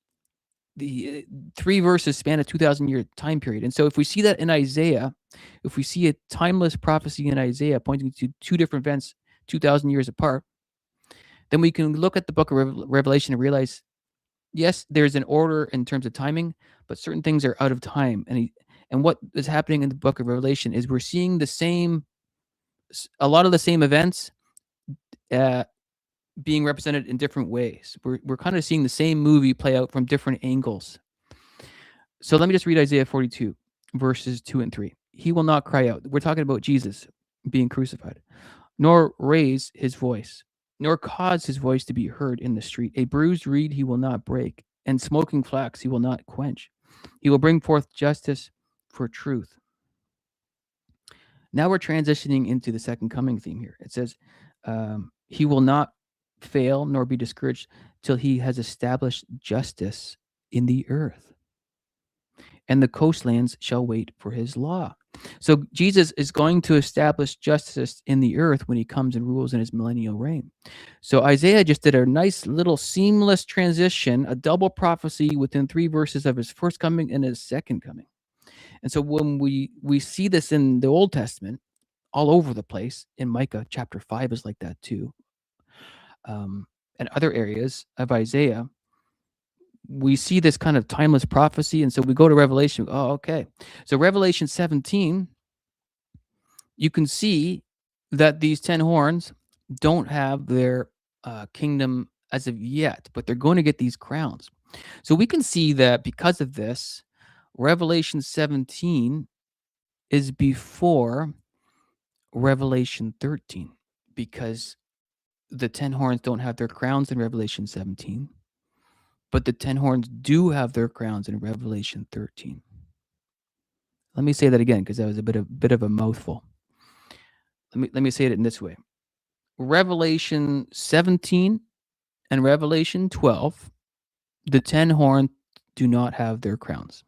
The 3 verses span a 2,000-year time period. And so if we see that in Isaiah, if we see a timeless prophecy in Isaiah pointing to 2 different events 2,000 years apart, then we can look at the book of Revelation and realize, yes, there's an order in terms of timing, but certain things are out of time. And what is happening in the book of Revelation is we're seeing a lot of the same events being represented in different ways. We're kind of seeing the same movie play out from different angles. So let me just read Isaiah 42, verses 2 and 3. He will not cry out. We're talking about Jesus being crucified, nor raise his voice, nor cause his voice to be heard in the street. A bruised reed he will not break, and smoking flax he will not quench. He will bring forth justice for truth. Now we're transitioning into the second coming theme here. It says, he will not fail nor be discouraged till he has established justice in the earth, and the coastlands shall wait for his law. So Jesus is going to establish justice in the earth when he comes and rules in his millennial reign. So Isaiah just did a nice little seamless transition, a double prophecy within 3 verses of his first coming and his second coming. And so when we see this in the Old Testament, all over the place. In Micah chapter 5 is like that too. And other areas of Isaiah, we see this kind of timeless prophecy. And so we go to Revelation. Oh, okay. So Revelation 17, you can see that these 10 horns don't have their kingdom as of yet, but they're going to get these crowns. So we can see that because of this, Revelation 17 is before Revelation 13, because the 10 horns don't have their crowns in Revelation 17, but the 10 horns do have their crowns in Revelation 13. Let me say that again, because that was a bit of a mouthful. Let me say it in this way. Revelation 17 and Revelation 12, the 10 horns do not have their crowns.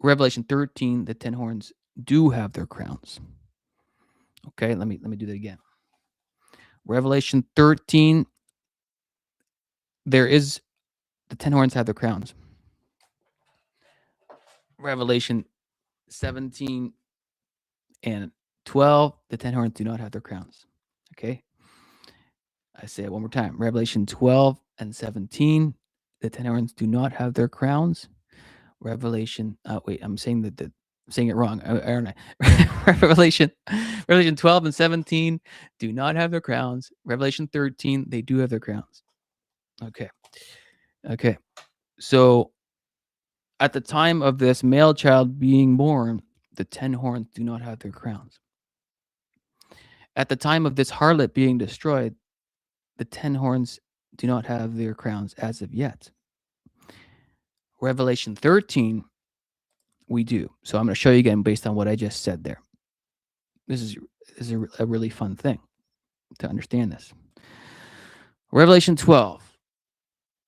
Revelation 13, the 10 horns do have their crowns. Okay, let me do that again. Revelation 13, the 10 horns have their crowns. Revelation 17 and 12, the 10 horns do not have their crowns. Okay, I say it one more time. Revelation 12 and 17, the 10 horns do not have their crowns. Revelation, I'm saying saying it wrong, aren't I? Revelation 12 and 17 do not have their crowns. Revelation 13, they do have their crowns. Okay. So at the time of this male child being born, the 10 horns do not have their crowns. At the time of this harlot being destroyed, the 10 horns do not have their crowns as of yet. Revelation 13, we do. So I'm going to show you again based on what I just said there. This is a really fun thing to understand this. Revelation 12,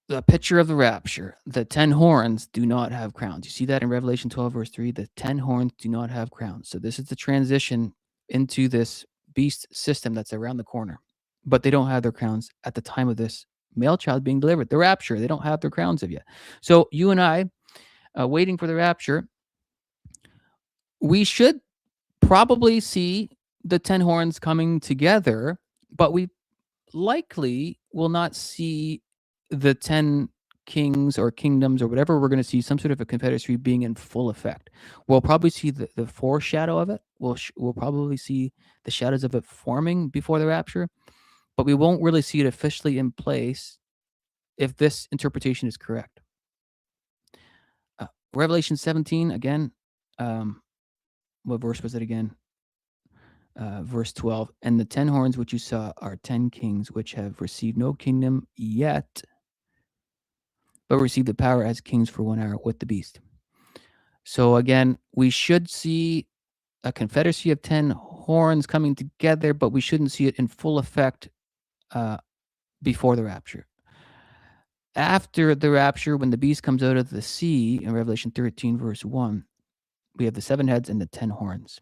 the picture of the rapture, the 10 horns do not have crowns. You see that in Revelation 12, verse 3, the 10 horns do not have crowns. So this is the transition into this beast system that's around the corner, but they don't have their crowns at the time of this male child being delivered. The rapture, they don't have their crowns of yet. So you and I, waiting for the rapture, we should probably see the 10 horns coming together, but we likely will not see the 10 kings or kingdoms or whatever we're going to see, some sort of a confederacy being in full effect. We'll probably see the foreshadow of it. We'll probably see the shadows of it forming before the rapture, but we won't really see it officially in place if this interpretation is correct. Revelation 17, again, what verse was it again? Verse 12, and the 10 horns which you saw are 10 kings which have received no kingdom yet, but receive the power as kings for 1 hour with the beast. So again, we should see a confederacy of 10 horns coming together, but we shouldn't see it in full effect before the rapture. After the rapture, when the beast comes out of the sea in Revelation 13, verse 1, we have the 7 heads and the 10 horns.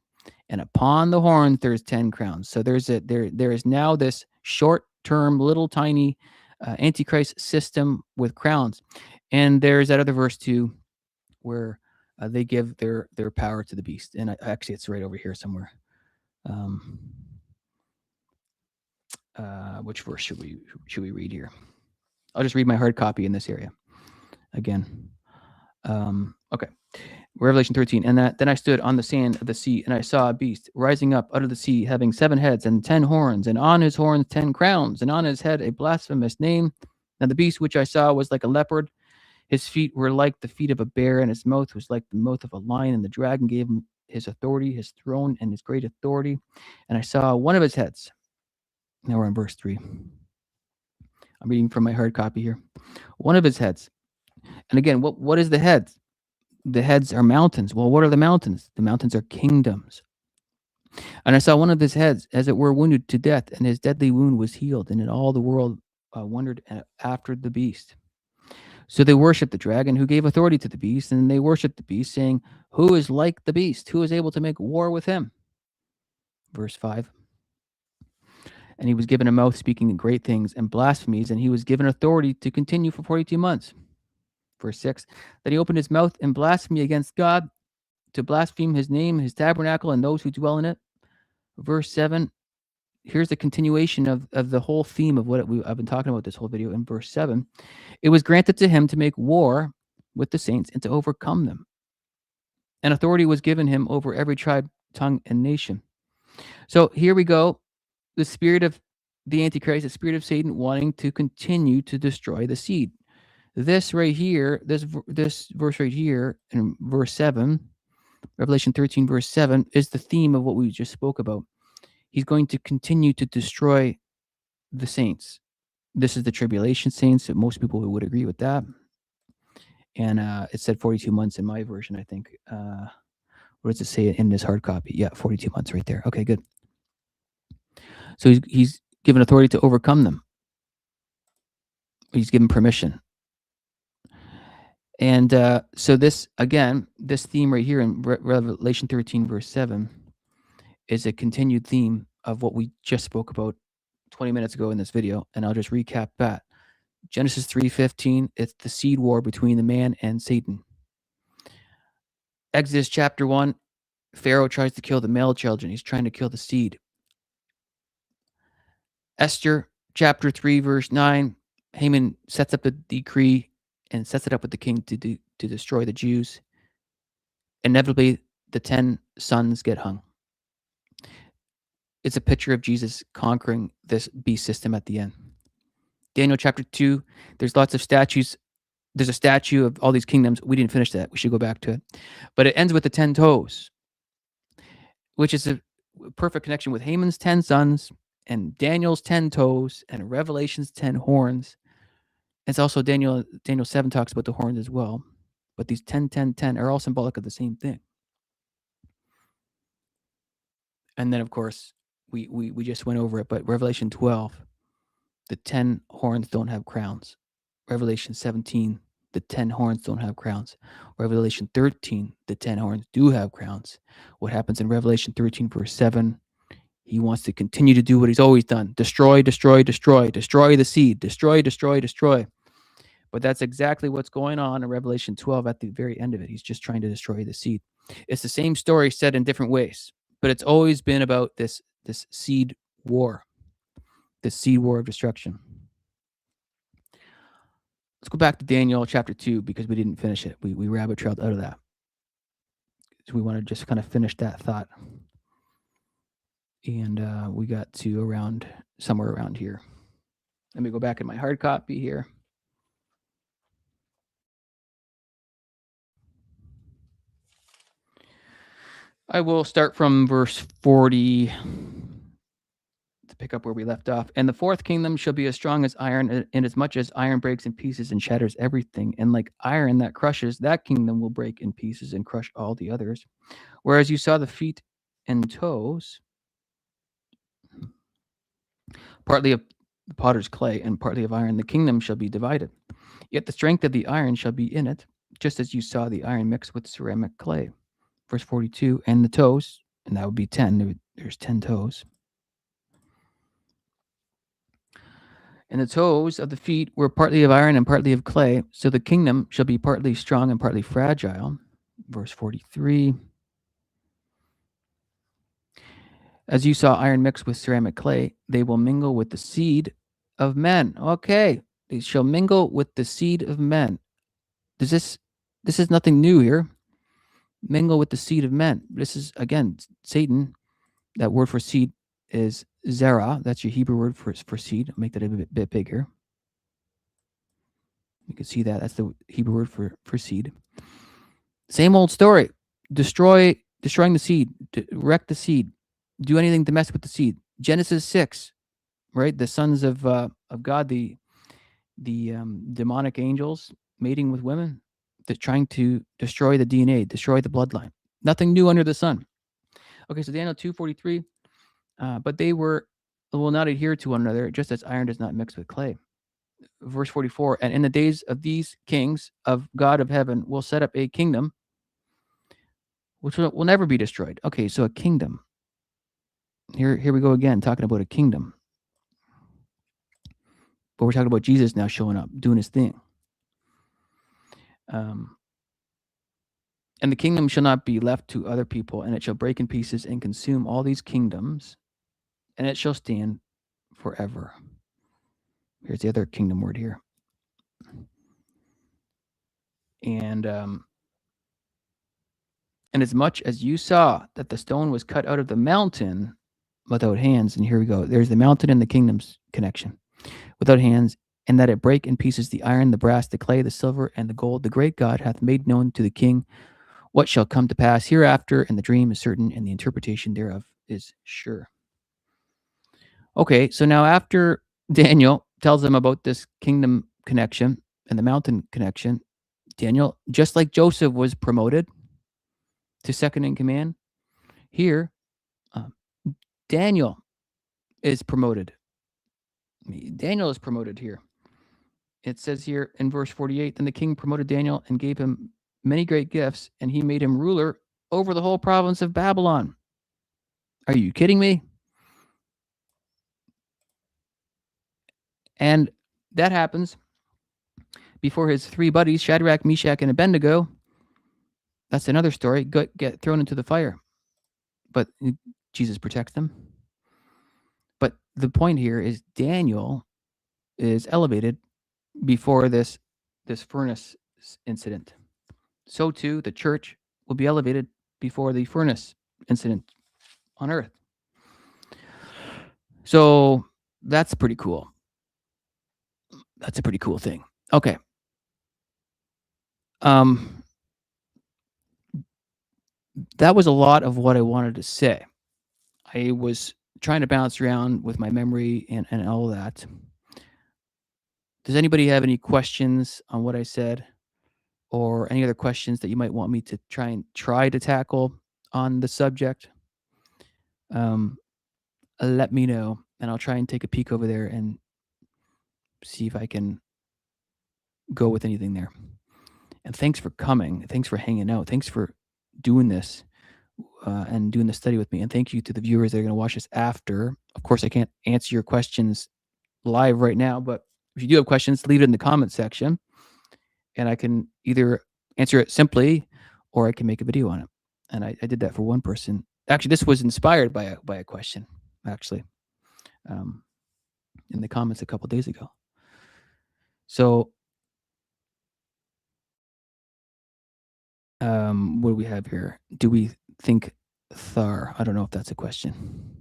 And upon the horns, there's 10 crowns. So there is now this short-term, little tiny Antichrist system with crowns. And there's that other verse too, where they give their power to the beast. And actually, it's right over here somewhere. Which verse should we read here? I'll just read my hard copy in this area again. Okay. Revelation 13, and then I stood on the sand of the sea, and I saw a beast rising up out of the sea, having 7 heads and 10 horns, and on his horns 10 crowns, and on his head a blasphemous name. And the beast which I saw was like a leopard. His feet were like the feet of a bear, and his mouth was like the mouth of a lion. And the dragon gave him his authority, his throne, and his great authority. And I saw one of his heads. Now we're on verse 3. I'm reading from my hard copy here. One of his heads. And again, what is the heads? The heads are mountains. Well, what are the mountains? The mountains are kingdoms. And I saw one of his heads, as it were, wounded to death, and his deadly wound was healed. And in all the world wondered after the beast. So they worshipped the dragon, who gave authority to the beast, and they worshipped the beast, saying, "Who is like the beast? Who is able to make war with him?" Verse 5. And he was given a mouth speaking great things and blasphemies, and he was given authority to continue for 42 months. Verse 6. Then he opened his mouth in blasphemy against God to blaspheme his name, his tabernacle, and those who dwell in it. Verse 7, here's the continuation of the whole theme of what I've been talking about this whole video. In verse 7, it was granted to him to make war with the saints and to overcome them. And authority was given him over every tribe, tongue, and nation. So here we go. The spirit of the Antichrist, the spirit of Satan wanting to continue to destroy the seed. This right here, this verse right here in verse 7, Revelation 13, verse 7, is the theme of what we just spoke about. He's going to continue to destroy the saints. This is the tribulation saints. Most people would agree with that. And it said 42 months in my version, I think. What does it say in this hard copy? Yeah, 42 months right there. Okay, good. So he's given authority to overcome them. He's given permission. And so this, again, this theme right here in Revelation 13, verse 7, is a continued theme of what we just spoke about 20 minutes ago in this video. And I'll just recap that. Genesis 3:15, it's the seed war between the man and Satan. Exodus chapter 1, Pharaoh tries to kill the male children. He's trying to kill the seed. Esther chapter 3, verse 9, Haman sets up a decree and sets it up with the king to destroy the Jews. Inevitably, the 10 sons get hung. It's a picture of Jesus conquering this beast system at the end. Daniel chapter 2, there's lots of statues. There's a statue of all these kingdoms. We didn't finish that. We should go back to it. But it ends with the 10 toes, which is a perfect connection with Haman's 10 sons and Daniel's 10 toes and Revelation's 10 horns. It's also Daniel 7 talks about the horns as well. But these 10, 10, 10 are all symbolic of the same thing. And then, of course, we just went over it, but Revelation 12, the 10 horns don't have crowns. Revelation 17, the 10 horns don't have crowns. Revelation 13, the 10 horns do have crowns. What happens in Revelation 13, verse 7? He wants to continue to do what he's always done. Destroy, destroy, destroy. Destroy the seed. Destroy, destroy, destroy. But that's exactly what's going on in Revelation 12 at the very end of it. He's just trying to destroy the seed. It's the same story said in different ways, but it's always been about this seed war, this seed war of destruction. Let's go back to Daniel chapter 2 because we didn't finish it. We rabbit trailed out of that. So we want to just kind of finish that thought. And we got to somewhere around here. Let me go back in my hard copy here. I will start from verse 40 to pick up where we left off. And the fourth kingdom shall be as strong as iron, inasmuch as iron breaks in pieces and shatters everything. And like iron that crushes, that kingdom will break in pieces and crush all the others. Whereas you saw the feet and toes, partly of the potter's clay and partly of iron, the kingdom shall be divided. Yet the strength of the iron shall be in it, just as you saw the iron mixed with ceramic clay. Verse 42, and the toes, and that would be 10. There's 10 toes. And the toes of the feet were partly of iron and partly of clay, so the kingdom shall be partly strong and partly fragile. Verse 43, as you saw iron mixed with ceramic clay, they will mingle with the seed of men. Okay, they shall mingle with the seed of men. This is nothing new here. Mingle with the seed of men. This is, again, Satan. That word for seed is zerah. That's your Hebrew word for seed. I'll make that a bit bigger. You can see that. That's the Hebrew word for seed. Same old story. Destroying the seed. Wreck the seed. Do anything to mess with the seed. Genesis 6, right? The sons of God, the demonic angels mating with women. They're trying to destroy the DNA, destroy the bloodline. Nothing new under the sun. Okay, so Daniel 2:43, but they will not adhere to one another, just as iron does not mix with clay. Verse 44, and in the days of these kings of God of heaven will set up a kingdom which will never be destroyed. Okay, so a kingdom. Here we go again, talking about a kingdom. But we're talking about Jesus now showing up, doing his thing. And the kingdom shall not be left to other people, and it shall break in pieces and consume all these kingdoms, and it shall stand forever. Here's the other kingdom word here. And as much as you saw that the stone was cut out of the mountain without hands, and here we go. There's the mountain and the kingdom's connection. Without hands, and that it break in pieces the iron, the brass, the clay, the silver, and the gold, the great God hath made known to the king what shall come to pass hereafter, and the dream is certain, and the interpretation thereof is sure. Okay, so now after Daniel tells them about this kingdom connection and the mountain connection, Daniel, just like Joseph was promoted to second in command, here, Daniel is promoted. Daniel is promoted here. It says here in verse 48, then the king promoted Daniel and gave him many great gifts, and he made him ruler over the whole province of Babylon. Are you kidding me? And that happens before his three buddies, Shadrach, Meshach, and Abednego. That's another story. Get thrown into the fire. But Jesus protects them. But the point here is Daniel is elevated before this furnace incident. So too, the church will be elevated before the furnace incident on earth. So that's pretty cool. That's a pretty cool thing. Okay. That was a lot of what I wanted to say. I was trying to bounce around with my memory and all of that. Does anybody have any questions on what I said, or any other questions that you might want me to try to tackle on the subject? Let me know, and I'll try and take a peek over there and see if I can go with anything there. And thanks for coming. Thanks for hanging out. Thanks for doing this and doing the study with me. And thank you to the viewers that are going to watch this after. Of course, I can't answer your questions live right now, but if you do have questions, leave it in the comment section, and I can either answer it simply or I can make a video on it. And I did that for one person. Actually, this was inspired by a question, actually, in the comments a couple days ago. So, what do we have here? Do we think Thar? I don't know if that's a question.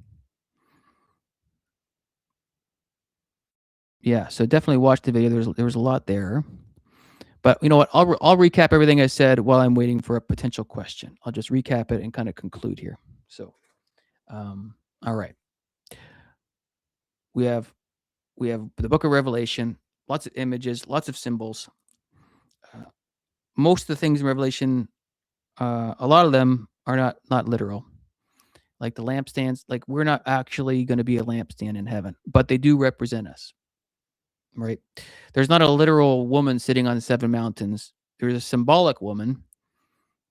Yeah, so definitely watch the video. There was a lot there. But you know what? I'll recap everything I said while I'm waiting for a potential question. I'll just recap it and kind of conclude here. So, all right. We have the book of Revelation, lots of images, lots of symbols. Most of the things in Revelation, a lot of them are not literal. Like the lampstands, like we're not actually going to be a lampstand in heaven, but they do represent us. Right? There's not a literal woman sitting on 7 mountains. There's a symbolic woman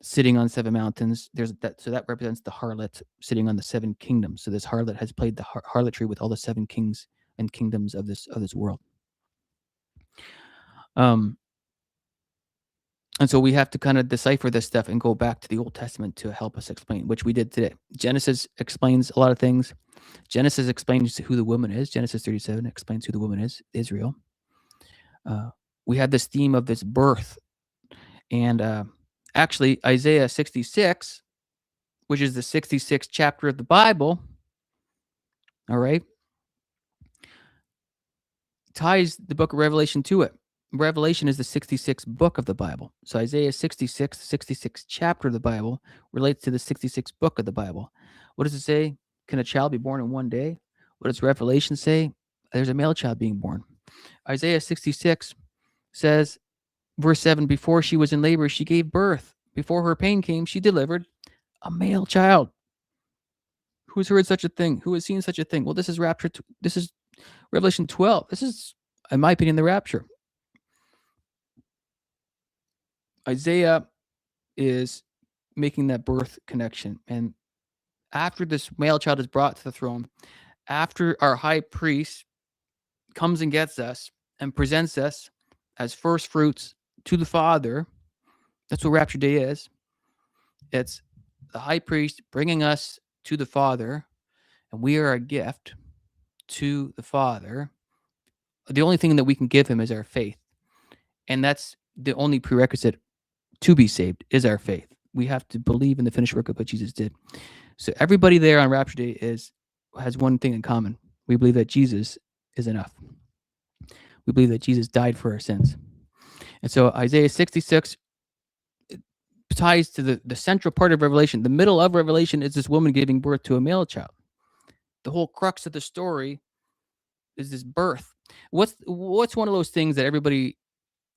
sitting on 7 mountains. There's that, so that represents the harlot sitting on the 7 kingdoms. So this harlot has played the harlotry with all the 7 kings and kingdoms of this world. And so we have to kind of decipher this stuff and go back to the Old Testament to help us explain, which we did today. Genesis explains a lot of things. Genesis explains who the woman is. Genesis 37 explains who the woman is, Israel. We had this theme of this birth. And actually, Isaiah 66, which is the 66th chapter of the Bible, all right, ties the book of Revelation to it. Revelation is the 66th book of the Bible. So Isaiah 66, 66th chapter of the Bible relates to the 66th book of the Bible. What does it say? Can a child be born in one day? What does Revelation say? There's a male child being born. Isaiah 66 says, verse 7, before she was in labor, she gave birth. Before her pain came, she delivered a male child. Who's heard such a thing? Who has seen such a thing? Well, this is Rapture. This is Revelation 12. This is, in my opinion, the Rapture. Isaiah is making that birth connection. And after this male child is brought to the throne, after our high priest comes and gets us and presents us as first fruits to the Father, that's what Rapture Day is. It's the high priest bringing us to the Father, and we are a gift to the Father. The only thing that we can give him is our faith. And that's the only prerequisite to be saved is our faith. We have to believe in the finished work of what Jesus did. So everybody there on Rapture Day has one thing in common. We believe that Jesus is enough. We believe that Jesus died for our sins. And so Isaiah 66 ties to the central part of Revelation. The middle of Revelation is this woman giving birth to a male child. The whole crux of the story is this birth. What's one of those things that everybody,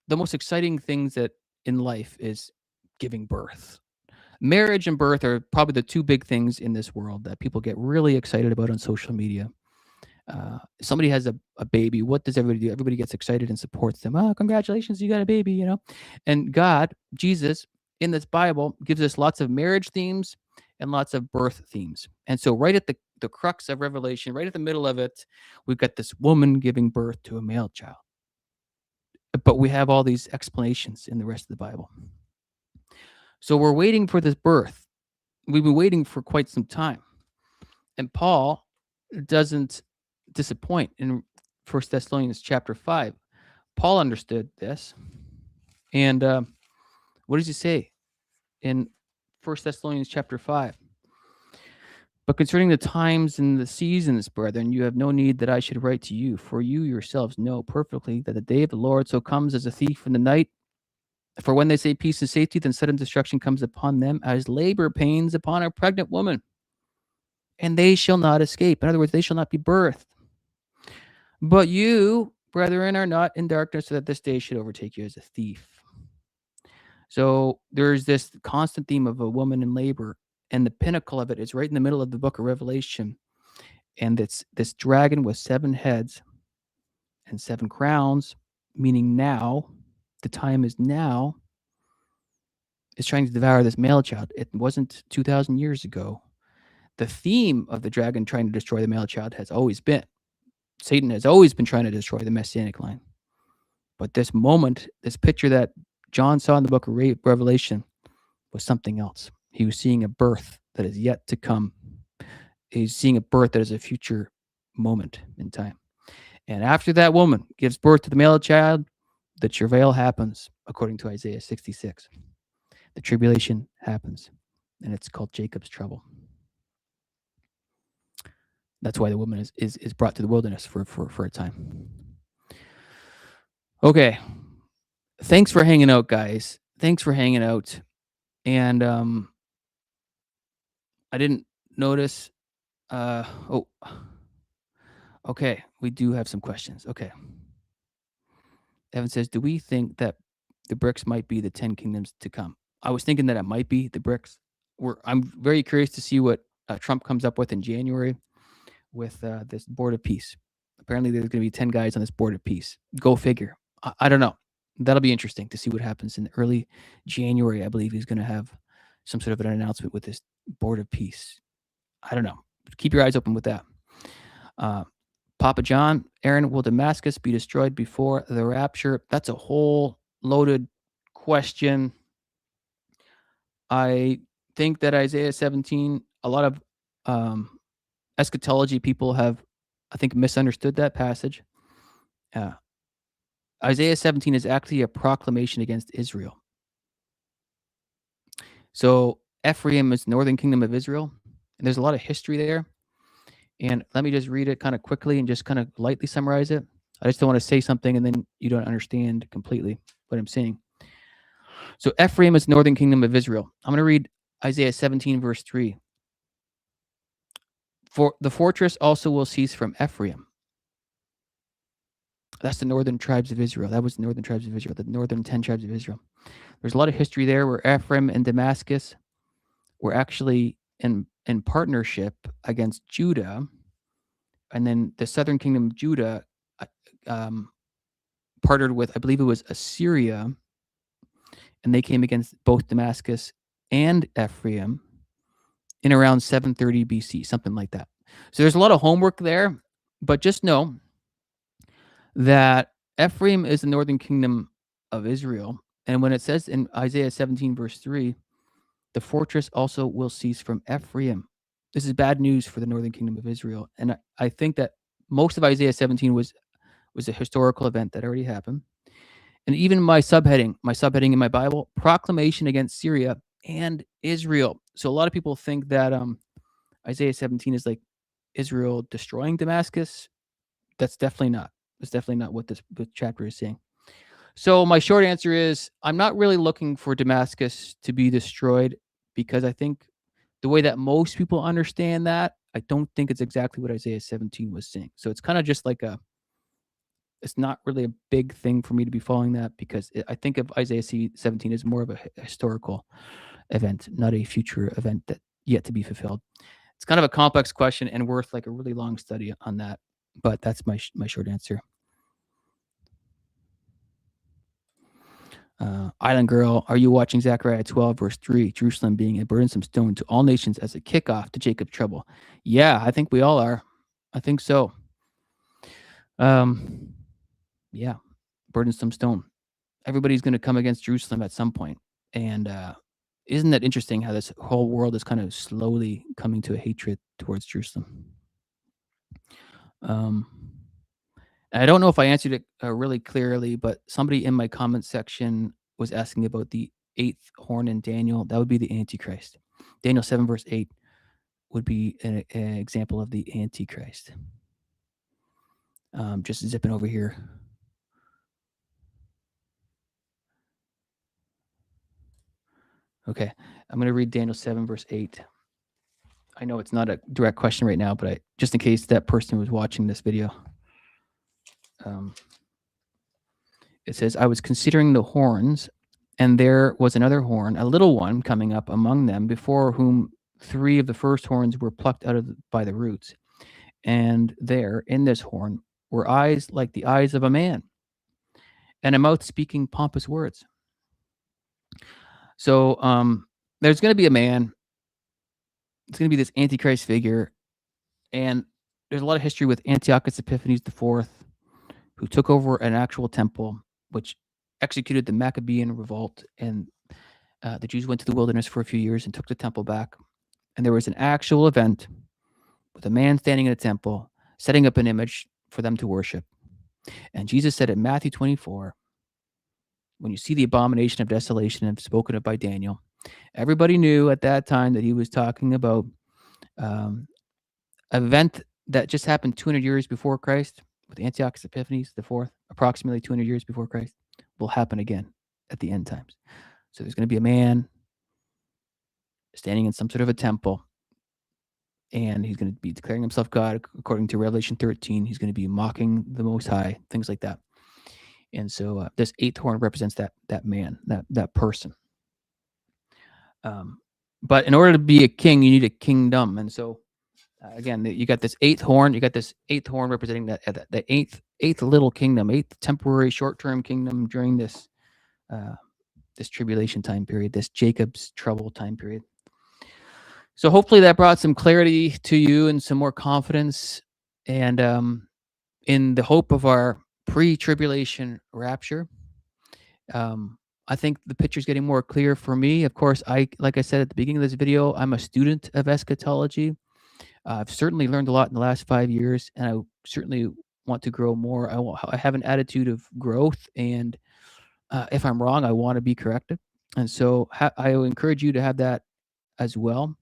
the most exciting things that in life is giving birth? Marriage and birth are probably the two big things in this world that people get really excited about on social media. Somebody has a baby. What does everybody do? Everybody gets excited and supports them. Oh, congratulations, you got a baby, you know? And God, Jesus, in this Bible, gives us lots of marriage themes and lots of birth themes. And so right at the crux of Revelation, right at the middle of it, we've got this woman giving birth to a male child. But we have all these explanations in the rest of the Bible. So we're waiting for this birth. We've been waiting for quite some time. And Paul doesn't disappoint in 1 Thessalonians chapter 5. Paul understood this. And what does he say in 1 Thessalonians chapter 5? But concerning the times and the seasons, brethren, you have no need that I should write to you, for you yourselves know perfectly that the day of the Lord so comes as a thief in the night. For when they say peace and safety, then sudden destruction comes upon them as labor pains upon a pregnant woman. And they shall not escape. In other words, they shall not be birthed. But you, brethren, are not in darkness, so that this day should overtake you as a thief. So there's this constant theme of a woman in labor, and the pinnacle of it is right in the middle of the book of Revelation. And it's this dragon with 7 heads and 7 crowns, meaning now, the time is now, is trying to devour this male child. It wasn't 2,000 years ago. The theme of the dragon trying to destroy the male child has always been. Satan has always been trying to destroy the messianic line. But this moment, this picture that John saw in the book of Revelation was something else. He was seeing a birth that is yet to come. He's seeing a birth that is a future moment in time. And after that woman gives birth to the male child, the travail happens, according to Isaiah 66. The tribulation happens, and it's called Jacob's trouble. That's why the woman is brought to the wilderness for a time. Okay. Thanks for hanging out, guys. Thanks for hanging out. And I didn't notice. Okay. We do have some questions. Okay. Evan says, do we think that the BRICS might be the 10 kingdoms to come? I was thinking that it might be the BRICS. I'm very curious to see what Trump comes up with in January with this board of peace. Apparently, there's going to be 10 guys on this board of peace. Go figure. I don't know. That'll be interesting to see what happens in early January. I believe he's going to have some sort of an announcement with this board of peace. I don't know. Keep your eyes open with that. Papa John, Aaron, will Damascus be destroyed before the rapture? That's a whole loaded question. I think that Isaiah 17, a lot of eschatology people have, I think, misunderstood that passage. Isaiah 17 is actually a proclamation against Israel. So Ephraim is the northern kingdom of Israel, and there's a lot of history there. And let me just read it kind of quickly and just kind of lightly summarize it. I just don't want to say something and then you don't understand completely what I'm saying. So Ephraim is the northern kingdom of Israel. I'm going to read Isaiah 17, verse 3. For the fortress also will cease from Ephraim. That's the northern tribes of Israel. That was the northern tribes of Israel, the northern 10 tribes of Israel. There's a lot of history there where Ephraim and Damascus were actually in partnership against Judah. And then the southern kingdom of Judah partnered with, I believe it was Assyria, and they came against both Damascus and Ephraim in around 730 BC, something like that. So there's a lot of homework there, but just know that Ephraim is the northern kingdom of Israel. And when it says in Isaiah 17, verse 3, The fortress also will cease from Ephraim. This is bad news for the northern kingdom of Israel. And I think that most of Isaiah 17 was a historical event that already happened. And even my subheading in my Bible, proclamation against Syria and Israel. So a lot of people think that Isaiah 17 is like Israel destroying Damascus. That's definitely not. That's definitely not what this chapter is saying. So my short answer is I'm not really looking for Damascus to be destroyed, because I think the way that most people understand that, I don't think it's exactly what Isaiah 17 was saying. So it's kind of just like it's not really a big thing for me to be following that, because I think of Isaiah 17 as more of a historical event, not a future event that yet to be fulfilled. It's kind of a complex question and worth like a really long study on that. But that's my short answer. Island Girl, are you watching Zechariah 12, verse 3, Jerusalem being a burdensome stone to all nations as a kickoff to Jacob's trouble? Yeah, I think we all are. I think so. Yeah, burdensome stone. Everybody's going to come against Jerusalem at some point. And isn't that interesting how this whole world is kind of slowly coming to a hatred towards Jerusalem? I don't know if I answered it really clearly, but somebody in my comment section was asking about the eighth horn in Daniel. That would be the Antichrist. Daniel 7, verse 8 would be an example of the Antichrist. Just zipping over here. Okay, I'm going to read Daniel 7, verse 8. I know it's not a direct question right now, but just in case that person was watching this video. It says, I was considering the horns, and there was another horn, a little one, coming up among them, before whom 3 of the first horns were plucked out by the roots. And there, in this horn, were eyes like the eyes of a man, and a mouth speaking pompous words. So there's going to be a man. It's going to be this Antichrist figure. And there's a lot of history with Antiochus Epiphanes IV, who took over an actual temple, which executed the Maccabean revolt. And the Jews went to the wilderness for a few years and took the temple back. And there was an actual event with a man standing in a temple, setting up an image for them to worship. And Jesus said in Matthew 24, when you see the abomination of desolation and spoken of by Daniel, everybody knew at that time that he was talking about an event that just happened 200 years before Christ with Antiochus Epiphanes IV, approximately 200 years before Christ, will happen again at the end times. So there's going to be a man standing in some sort of a temple, and he's going to be declaring himself God according to Revelation 13. He's going to be mocking the Most High, things like that. And so this eighth horn represents that man, that person. But in order to be a king, you need a kingdom. And so again, you got this eighth horn. You got this eighth horn representing the eighth little kingdom, eighth temporary short-term kingdom during this this tribulation time period, this Jacob's trouble time period. So hopefully that brought some clarity to you and some more confidence. And in the hope of our pre-tribulation rapture, I think the picture's getting more clear for me. Of course, like I said at the beginning of this video, I'm a student of eschatology. I've certainly learned a lot in the last 5 years, and I certainly want to grow more. I have an attitude of growth, and if I'm wrong, I want to be corrected. And so I encourage you to have that as well.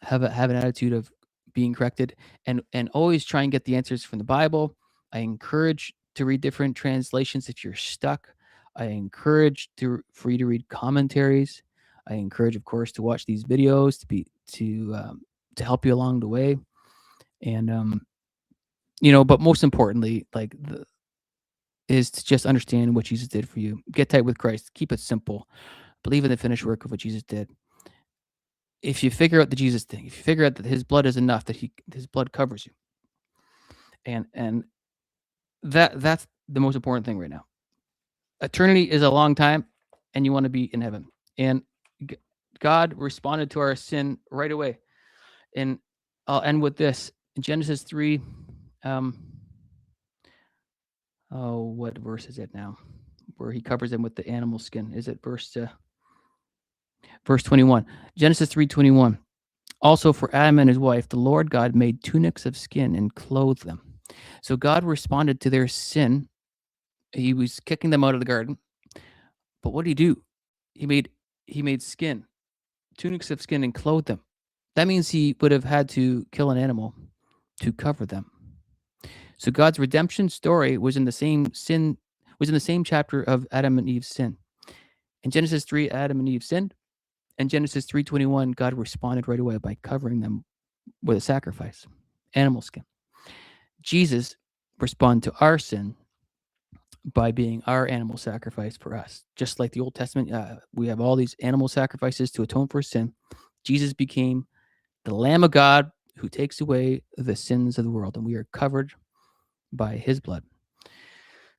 Have an attitude of being corrected, and always try and get the answers from the Bible. I encourage to read different translations if you're stuck. I encourage for you to read commentaries. I encourage, of course, to watch these videos to help you along the way. And but most importantly, is to just understand what Jesus did for you. Get tight with Christ. Keep it simple. Believe in the finished work of what Jesus did. If you figure out the Jesus thing, if you figure out that his blood is enough, that his blood covers you, and that's the most important thing right now. Eternity is a long time, and you want to be in heaven. And God responded to our sin right away. And I'll end with this. In Genesis 3, what verse is it now? Where he covers them with the animal skin. Is it verse Verse 21, Genesis 3:21. Also for Adam and his wife, the Lord God made tunics of skin and clothed them. So God responded to their sin. He was kicking them out of the garden. But what did he do? He made skin, tunics of skin, and clothed them. That means he would have had to kill an animal to cover them. So God's redemption story was in the same chapter of Adam and Eve's sin. In Genesis 3, Adam and Eve sinned. In Genesis 3:21, God responded right away by covering them with a sacrifice, animal skin. Jesus responded to our sin by being our animal sacrifice for us. Just like the Old Testament, we have all these animal sacrifices to atone for sin. Jesus became the Lamb of God who takes away the sins of the world, and we are covered by his blood.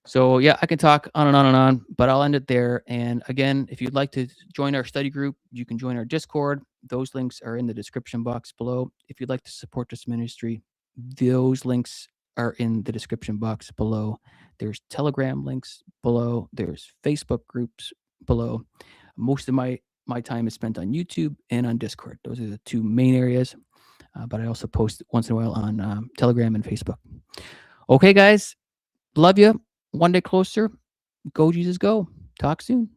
So yeah, I can talk on and on and on, but I'll end it there. And again, if you'd like to join our study group, you can join our Discord. Those links are in the description box below. If you'd like to support this ministry, those links are in the description box below. There's Telegram links below. There's Facebook groups below. Most of my time is spent on YouTube and on Discord. Those are the two main areas. But I also post once in a while on Telegram and Facebook. Okay, guys. Love you. One day closer. Go, Jesus, go. Talk soon.